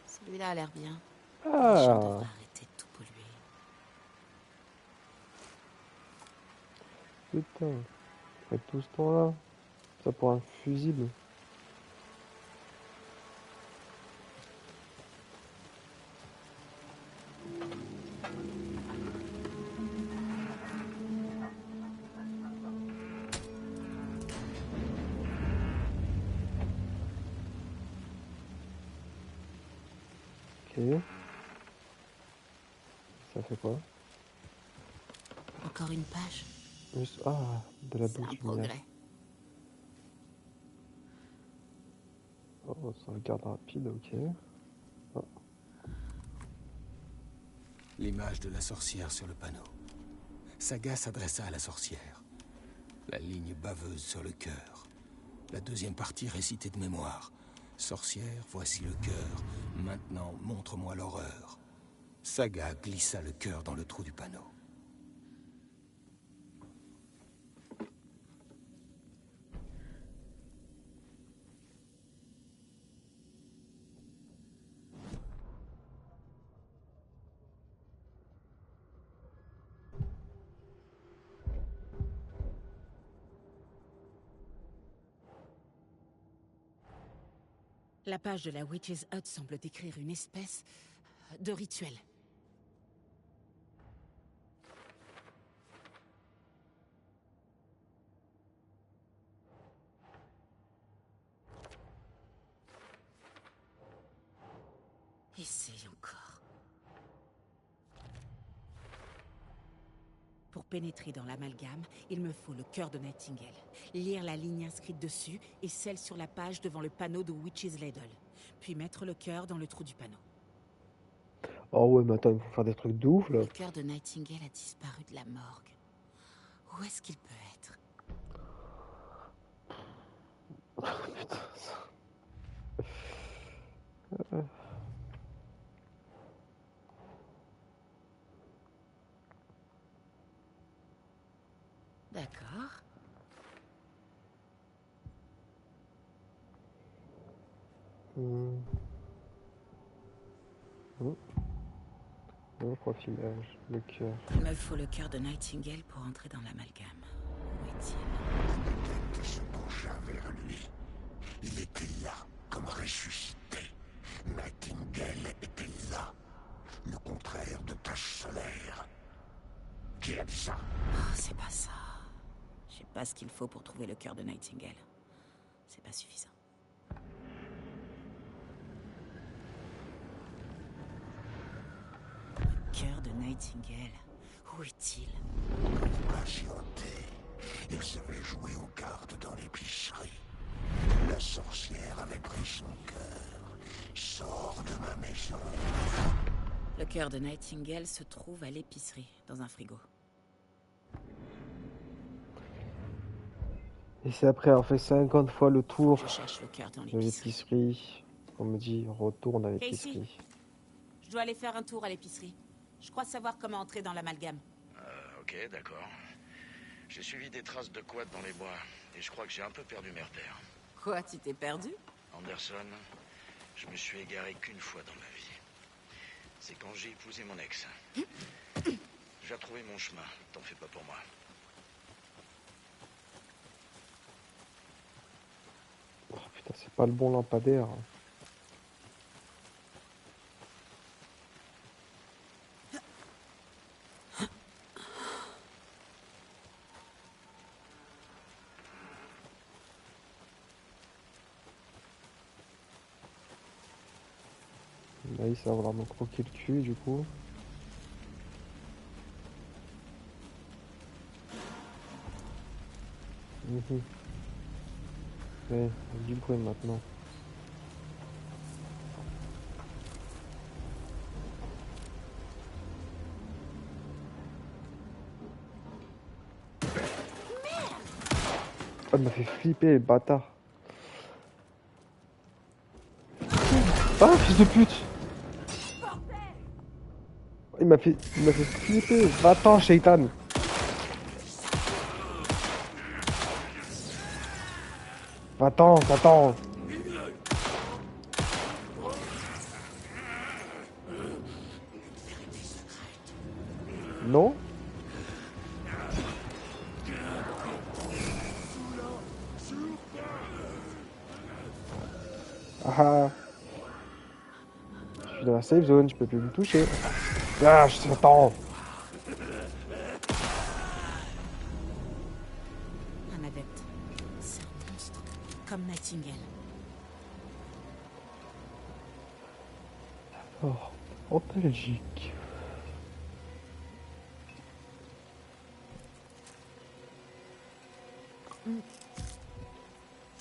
Celui-là a l'air bien. Ah. Les gens devraient arrêter de tout polluer. Putain, après tout ce temps-là, ça pour un fusible. Ok. Ça fait quoi? Encore une page. Juste, ah, de la C'est un douce lumière. progrès. Oh, sauvegarde rapide, ok. Oh. L'image de la sorcière sur le panneau. Saga s'adressa à la sorcière. La ligne baveuse sur le cœur. La deuxième partie récitée de mémoire. Sorcière, voici le cœur. Maintenant, montre-moi l'horreur. Saga glissa le cœur dans le trou du panneau. La page de la Witch's Hut semble décrire une espèce de rituel. Essaye encore. Pour pénétrer dans l'amalgame, il me faut le cœur de Nightingale, lire la ligne inscrite dessus et celle sur la page devant le panneau de Witch's Ladle, puis mettre le cœur dans le trou du panneau. Oh ouais, mais attends, il faut faire des trucs de ouf là. Le cœur de Nightingale a disparu de la morgue. Où est-ce qu'il peut être? Putain, ça. D'accord. Profilage, le cœur. Il me faut le cœur de Nightingale pour entrer dans l'amalgame. Où est-il? Se pencha vers lui. Il était là, comme ressuscité. Nightingale était là. Le contraire de tache solaire. Qui a dit ça? Oh, c'est pas ça. J'ai pas ce qu'il faut pour trouver le cœur de Nightingale. C'est pas suffisant. Le cœur de Nightingale. Où est-il? Patienté. Il savait jouer aux cartes dans l'épicerie. La sorcière avait pris son cœur. Sors de ma maison. Le cœur de Nightingale se trouve à l'épicerie, dans un frigo. Et c'est après avoir fait 50 fois le tour Je cherche le cœur dans de l'épicerie. l'épicerie. On me dit retourne à Casey, l'épicerie. je dois aller faire un tour à l'épicerie. Je crois savoir comment entrer dans l'amalgame. Ok, d'accord. J'ai suivi des traces de quad dans les bois, et je crois que j'ai un peu perdu mes repères. Quoi, tu t'es perdu? Anderson, je me suis égaré qu'une fois dans ma vie. C'est quand j'ai épousé mon ex. J'ai retrouvé mon chemin, t'en fais pas pour moi. Oh putain, c'est pas le bon lampadaire. Là, il va vouloir me croquer le cul du coup. Mhm. Ouais, du bruit maintenant. Oh, il m'a fait flipper, le bâtard. Ah, fils de pute! Il m'a fait flipper. Va-t'en, Shaitan. Va-t'en, va-t'en. Non? Ah ah. Je suis dans la safe zone, je peux plus me toucher. Ah, je t'attends. Un adepte. C'est un monstre. Comme Nightingale. Oh, en Belgique.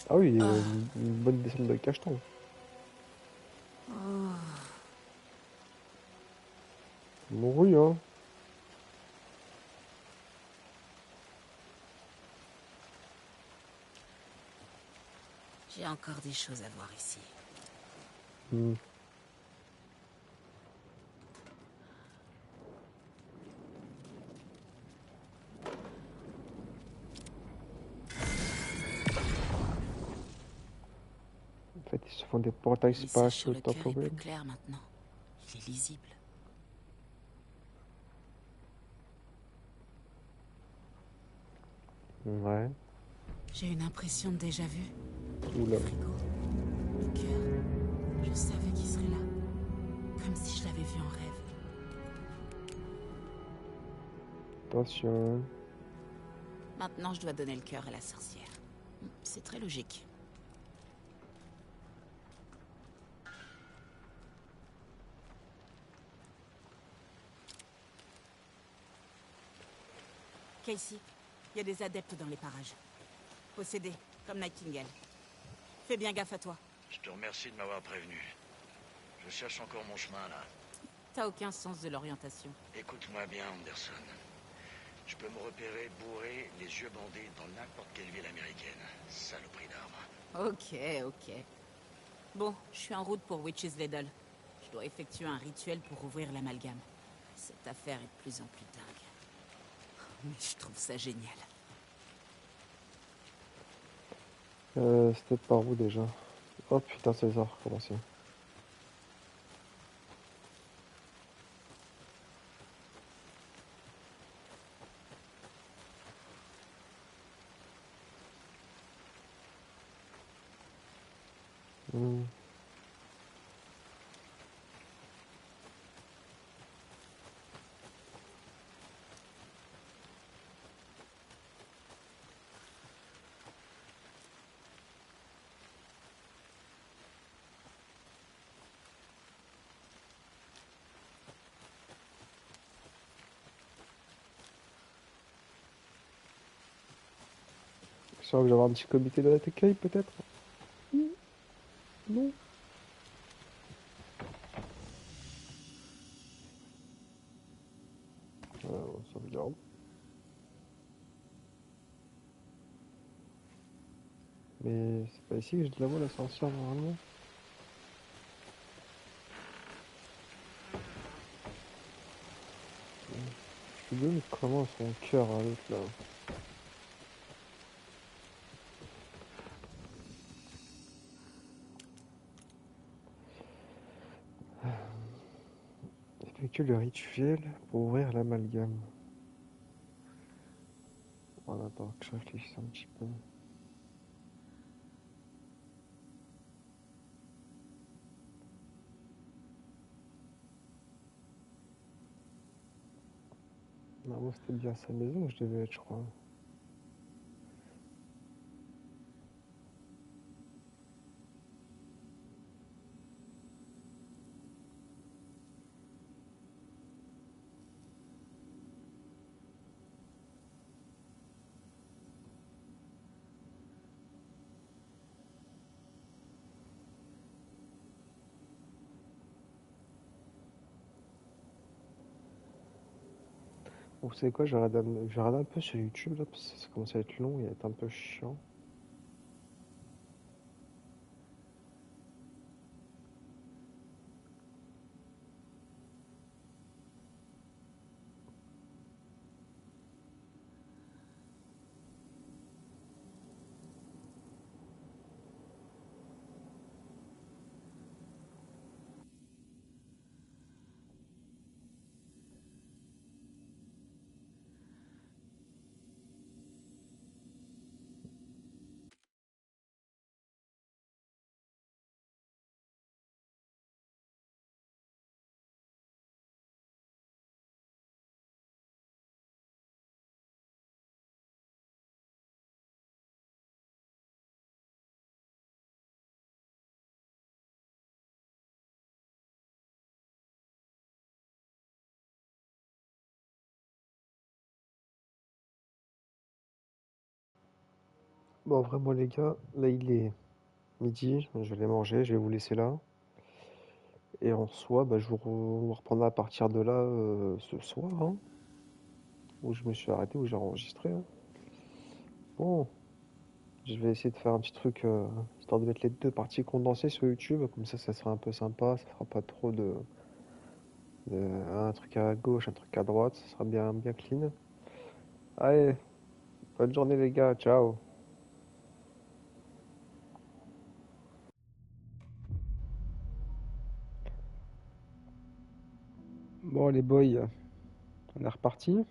Ah oui, une bonne descente de cacheton. Mouru, hein. J'ai encore des choses à voir ici. En fait, ils se font des portails Le message spatiaux sur le top cœur est plus problème. clair maintenant. Il est lisible. Ouais. J'ai une impression de déjà vu. Oula. Le frigo. Le cœur. Je savais qu'il serait là. Comme si je l'avais vu en rêve. Attention. Maintenant, je dois donner le cœur à la sorcière. C'est très logique. Casey, il y a des adeptes dans les parages. Possédés, comme Nightingale. Fais bien gaffe à toi. Je te remercie de m'avoir prévenu. Je cherche encore mon chemin, là. T'as aucun sens de l'orientation. Écoute-moi bien, Anderson. Je peux me repérer bourré, les yeux bandés, dans n'importe quelle ville américaine. Saloperie d'arbre. Ok. Bon, je suis en route pour Witch's Ladle. Je dois effectuer un rituel pour ouvrir l'amalgame. Cette affaire est de plus en plus dingue. Mais je trouve ça génial. C'était par où déjà? Oh putain, ça a recommencé. Je sens que j'aurai un petit comité de l'accueil peut-être? Non. On sauvegarde. Mais c'est pas ici que je la vois la sorcière normalement. Je me demande comment son cœur à l'autre là. Effectue le rituel pour ouvrir l'amalgame. Voilà, attends que je réfléchisse un petit peu. Non, moi c'était bien sa maison où je devais être, je crois. Vous savez quoi, je vais regarder un peu sur YouTube là, parce que ça commence à être long et à être un peu chiant. Bon, vraiment les gars, là il est midi, je vais aller manger, je vais vous laisser là. Et en soi, bah, on reprendra à partir de là ce soir, hein, où je me suis arrêté, où j'ai enregistré, hein. Bon, je vais essayer de faire un petit truc, histoire de mettre les deux parties condensées sur YouTube, comme ça sera un peu sympa, ça fera pas trop un truc à gauche, un truc à droite, ça sera bien, bien clean. Allez, bonne journée les gars, ciao. Bon les boys, on est reparti.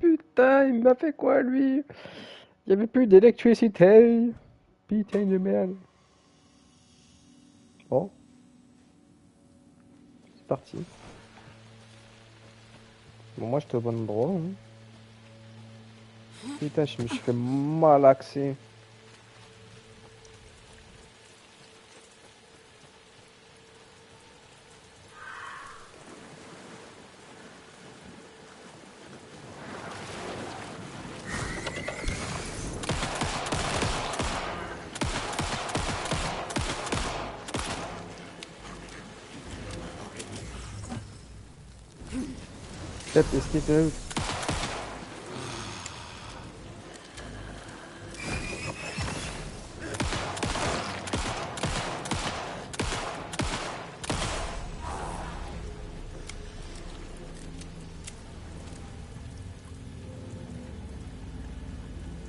Putain, il m'a fait quoi lui? Il y avait plus d'électricité. Putain de merde. Bon, c'est parti. Bon, moi je te bon droit, hein. Putain, je me suis fait malaxer. Peut-être esquiver.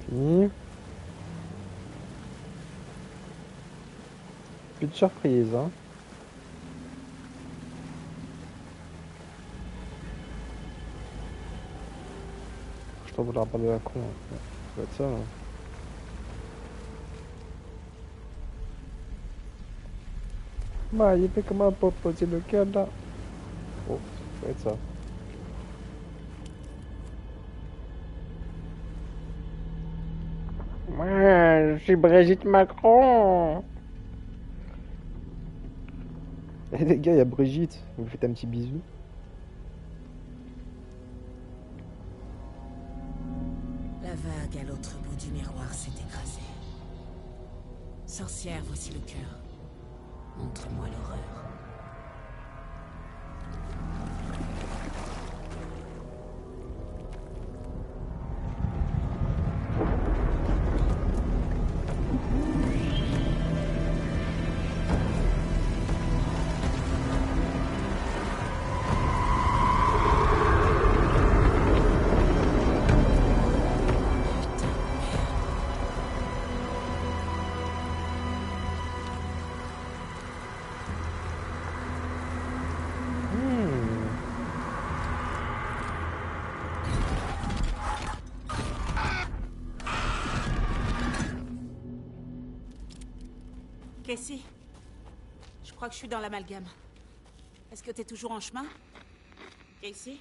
Fini. Plus de surprise, hein. Je dois vouloir parler de la con, hein. Ça doit être ça, hein. Bah, il fait comment pour poser le câble là? Oh, ça doit être ça. Moi, je suis Brigitte Macron. Eh les gars, il y a Brigitte, vous lui faites un petit bisou. La vague à l'autre bout du miroir s'est écrasée. Sorcière, voici le cœur. Montre-moi l'horreur. Casey, je crois que je suis dans l'amalgame. Est-ce que t'es toujours en chemin? Casey?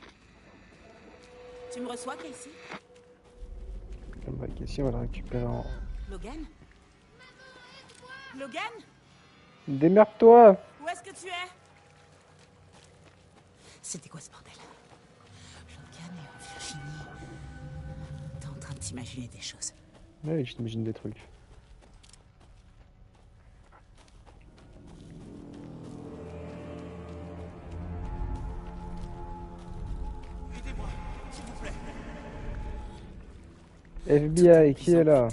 Tu me reçois, Casey? Bah, Casey, on va la récupérer en... Logan? Logan? Démerde-toi! Où est-ce que tu es? C'était quoi ce bordel? Logan est en Virginie. T'es en train de t'imaginer des choses. Ouais, je t'imagine des trucs. FBI, qui est là?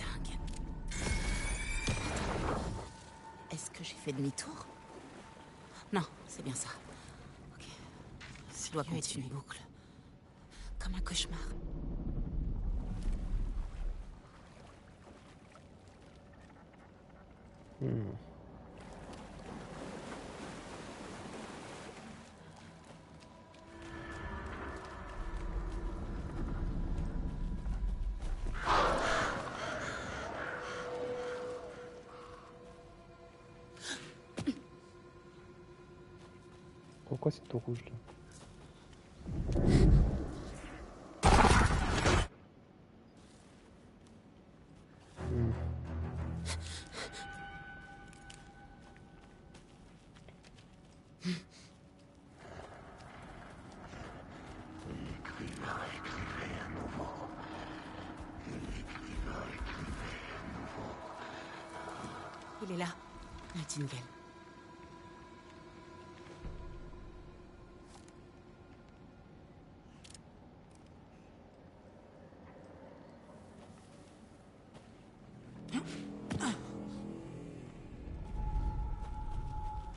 Est-ce que j'ai fait demi-tour? Non, c'est bien ça. Ok. Ça doit être une boucle. Comme un cauchemar. Pourquoi c'est tout rouge là? Il est là, Nightingale.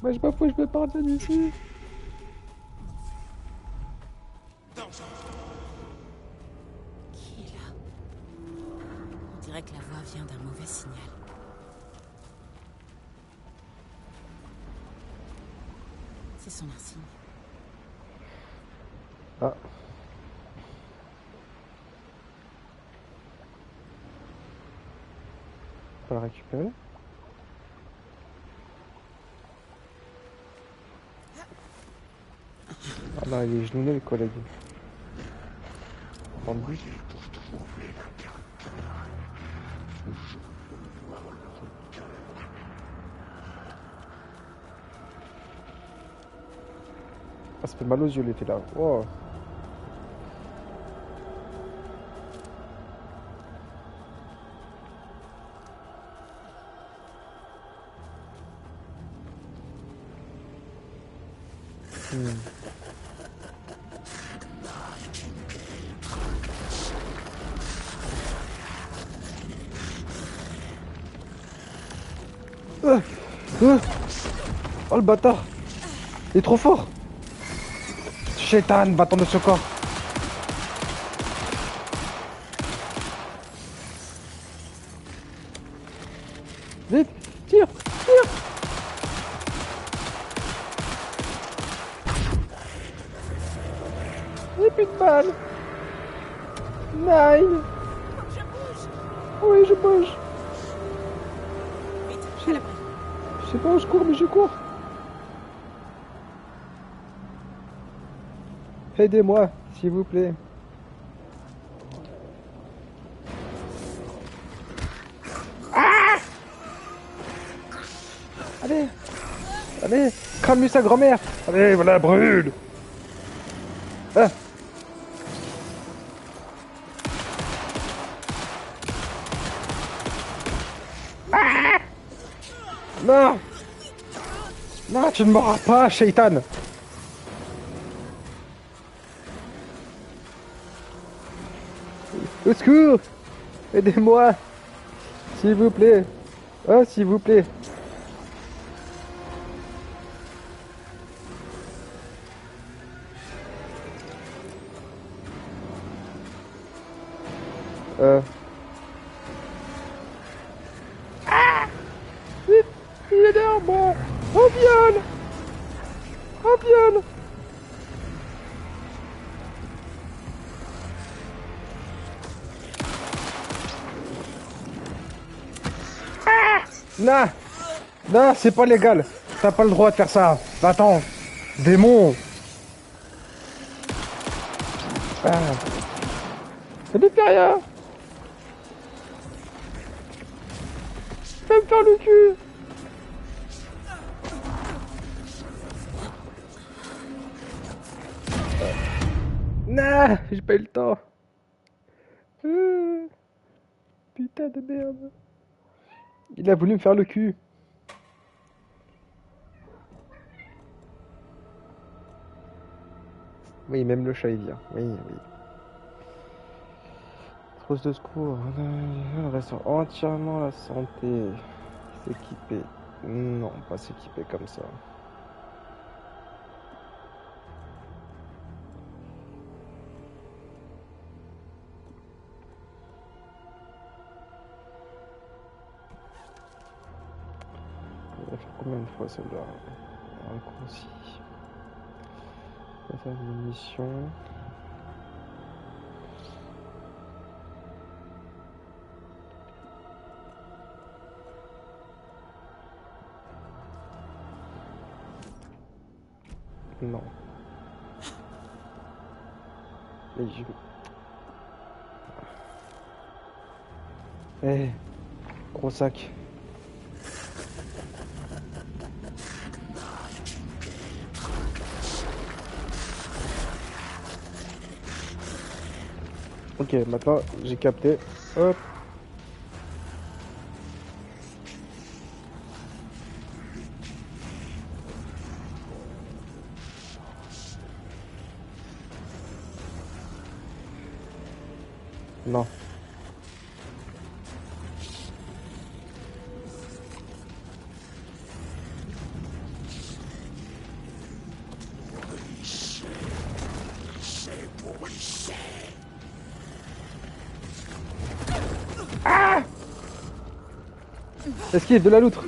Moi je bafouille, je peux partir d'ici. Qui est là? On dirait que la voix vient d'un mauvais signal. C'est son insigne. Ah. On va la récupérer. Ah là, il est genouillé le collègue. Prends le bus. Ah, ça fait mal aux yeux l'été là. Oh. Oh le bâtard! Il est trop fort! Chétan, bâton de secours! Vite! Tire! Tire! Et plus de balles! Nine! Je bouge! Oui, je bouge! Vite, à l'abri. Je sais pas où je cours, mais je cours! Aidez-moi, s'il vous plaît. Ah! Allez! Allez! crame lui sa grand-mère. Allez, voilà, brûle. Ah. Ah. Non. Non, tu ne mourras pas, Shaitan. Au secours. Aidez-moi. S'il vous plaît. Oh, s'il vous plaît. Ah! Il est derrière moi. Oh, viol. Oh, viol. Ah! Non. Non, c'est pas légal. T'as pas le droit de faire ça. Va-t'en. Démon. Ah. Ça ne fait rien. Je vais me faire le cul. Non, j'ai pas eu le temps. Putain de merde. Il a voulu me faire le cul. Oui, même le chat il vient. Oui, oui. Trousse de secours. On restaure entièrement la santé. S'équiper. Non, pas s'équiper comme ça. On va faire combien de fois celle-là? Raccourci. On va faire une mission. Non. Et je... Eh, gros sac. Ok, maintenant j'ai capté. Hop. Non. Ah! Esquive de la loutre.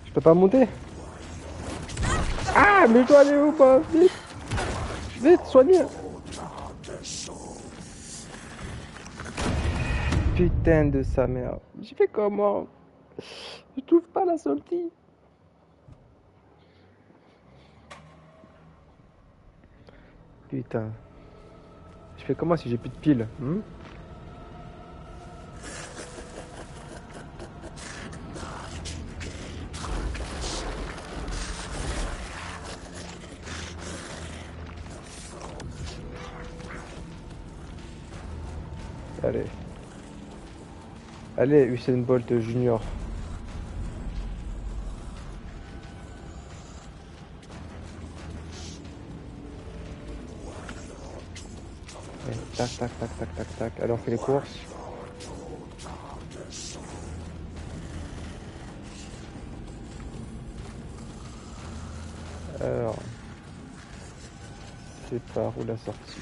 Je peux pas monter. Ah, mais je dois aller où, pas? Vite. Vite, soignez. Putain de sa mère. J'ai fait comment? Je trouve pas la sortie. Putain. Je fais comment si j'ai plus de piles, Allez. Allez, Usain Bolt Junior. Allez, tac, tac, tac, tac, tac, tac. Allez, on fait les courses. Alors. C'est par où la sortie?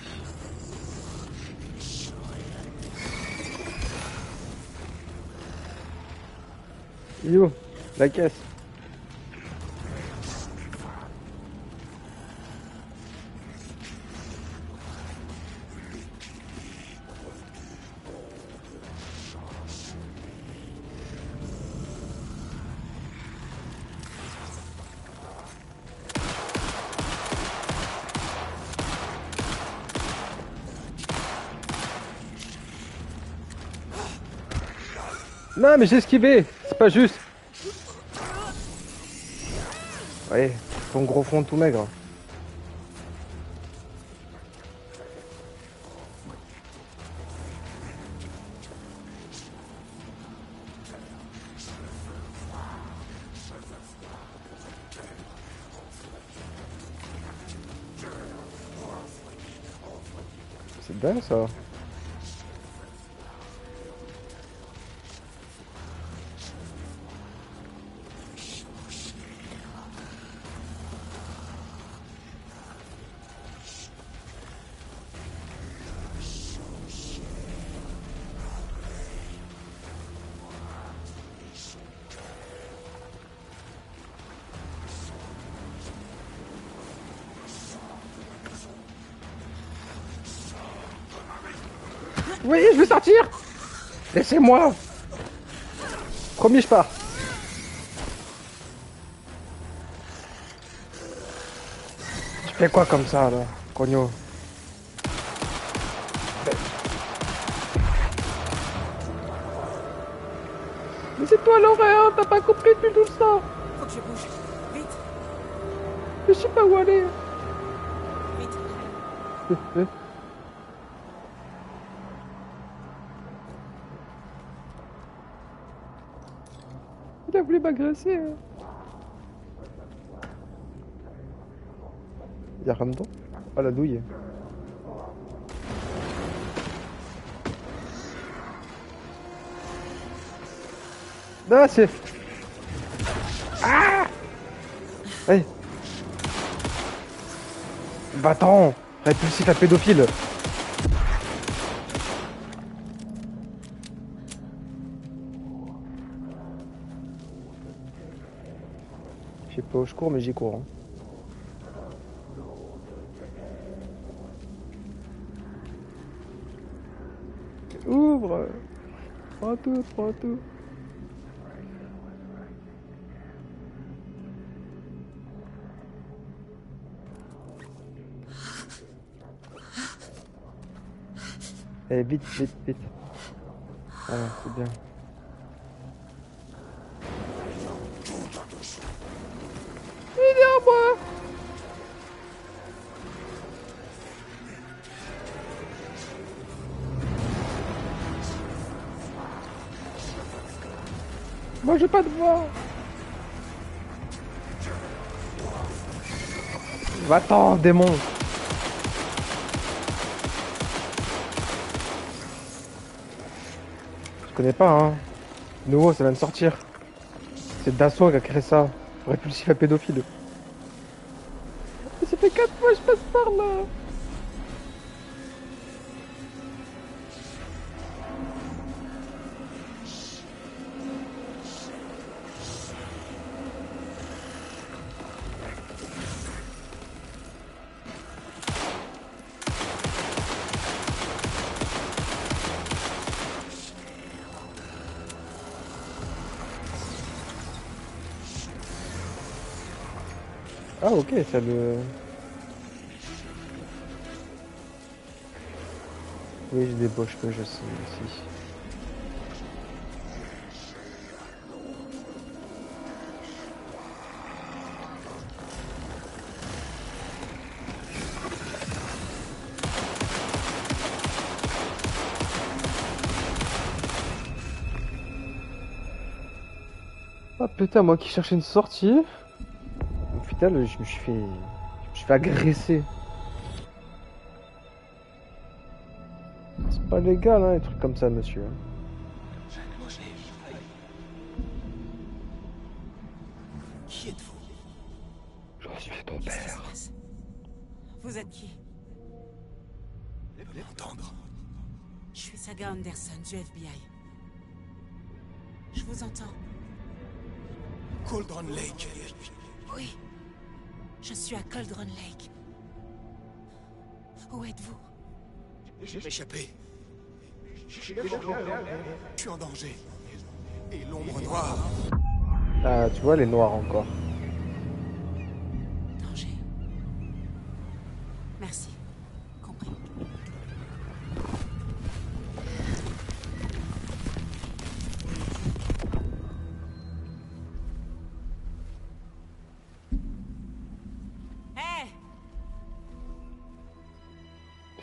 Yo, la caisse. Non, mais j'ai esquivé. C'est pas juste. Ouais, ton gros front tout maigre. C'est bien ça. Oui, je veux sortir. Laissez-moi. Promis, je pars. Tu fais quoi comme ça, là, cogno? Mais c'est toi l'horreur, t'as pas compris depuis tout ça. Faut que je bouge. Vite. Je sais pas où aller. Vite. Il a voulu m'agresser. Hein. Y'a rien dedans? Ah, la douille. Non, c'est... Ah! Hey. Va-t'en! Répulsif à pédophile! Je sais pas où je cours, mais j'y cours. Hein. Ouvre! Prends tout, prends tout. Eh, vite, vite, vite. Voilà, c'est bien. Il est à moi! Moi, j'ai pas de voix! Va-t'en, démon! Je connais pas, hein. Nouveau, ça vient de sortir. C'est Dassault qui a créé ça. Répulsif à pédophile. Mais ça fait 4 fois que je passe par là. Ah ok, ça le... Oui, je débauche que je sais ici. Ah putain, moi qui cherchais une sortie. Au final, je me suis fait agresser. C'est pas légal, hein, les trucs comme ça, monsieur. Qui êtes-vous? Je suis ton père. Vous êtes qui? M'entendre. Je suis Saga Anderson du FBI. Je vous entends. Cauldron Lake. Oui. Je suis à Cauldron Lake. Où êtes-vous? J'ai échappé. Je suis en danger. Et l'ombre noire. Ah, tu vois les noirs encore. Danger. Merci. Compris.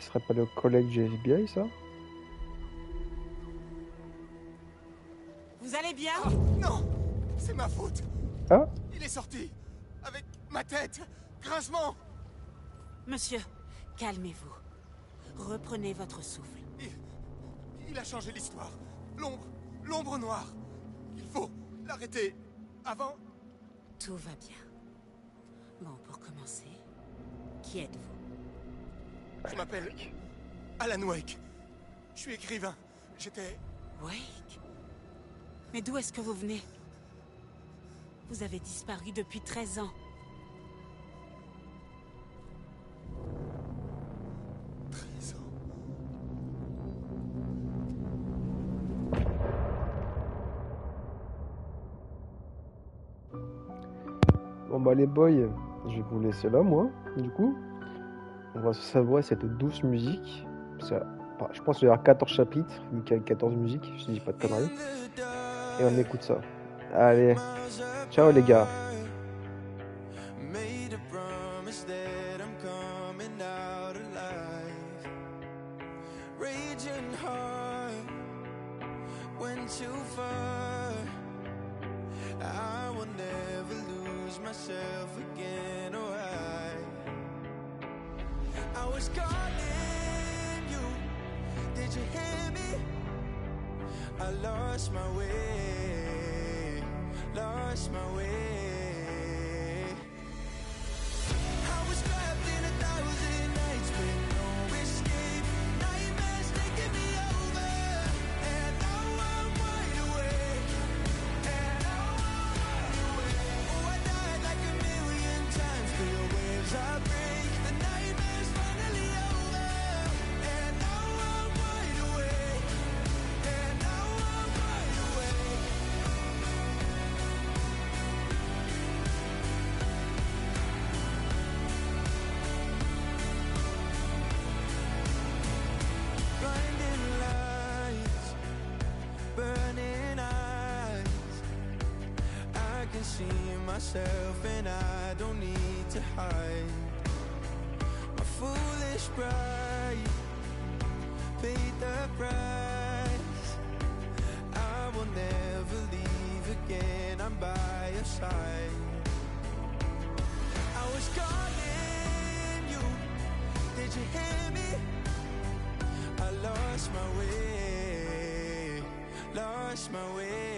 Ce serait pas le collègue du FBI, ça? Vous allez bien? Oh, non! C'est ma faute! Ah? Il est sorti! Avec ma tête! Grincement! Monsieur, calmez-vous. Reprenez votre souffle. Il a changé l'histoire. L'ombre noire. Il faut l'arrêter avant... Tout va bien. Bon, pour commencer, qui êtes-vous? Je m'appelle Alan Wake. Je suis écrivain. J'étais... Wake? Mais d'où est-ce que vous venez? Vous avez disparu depuis 13 ans. 13 ans. Bon bah les boys, je vais vous laisser là moi, du coup. On va savourer cette douce musique. Je pense qu'il y aura 14 chapitres, vu qu'il y a 14 musiques, je dis pas de conneries. Et on écoute ça. Allez, ciao les gars. Myself again, oh I was calling you, did you hear me? I lost my way, lost my way. I was trapped in 1,000 nights with no escape, nightmares taking me over, and now I'm wide awake, and now I'm wide awake. Oh, I died like a million times, through the waves I break, the nightmare's finally over, and now I'm wide awake, and now I'm wide awake. Blinding lights, burning eyes, I can see myself and I don't need to hide. My foolish pride paid the price. I will never leave again, I'm by your side. I was calling you, did you hear me? I lost my way, lost my way.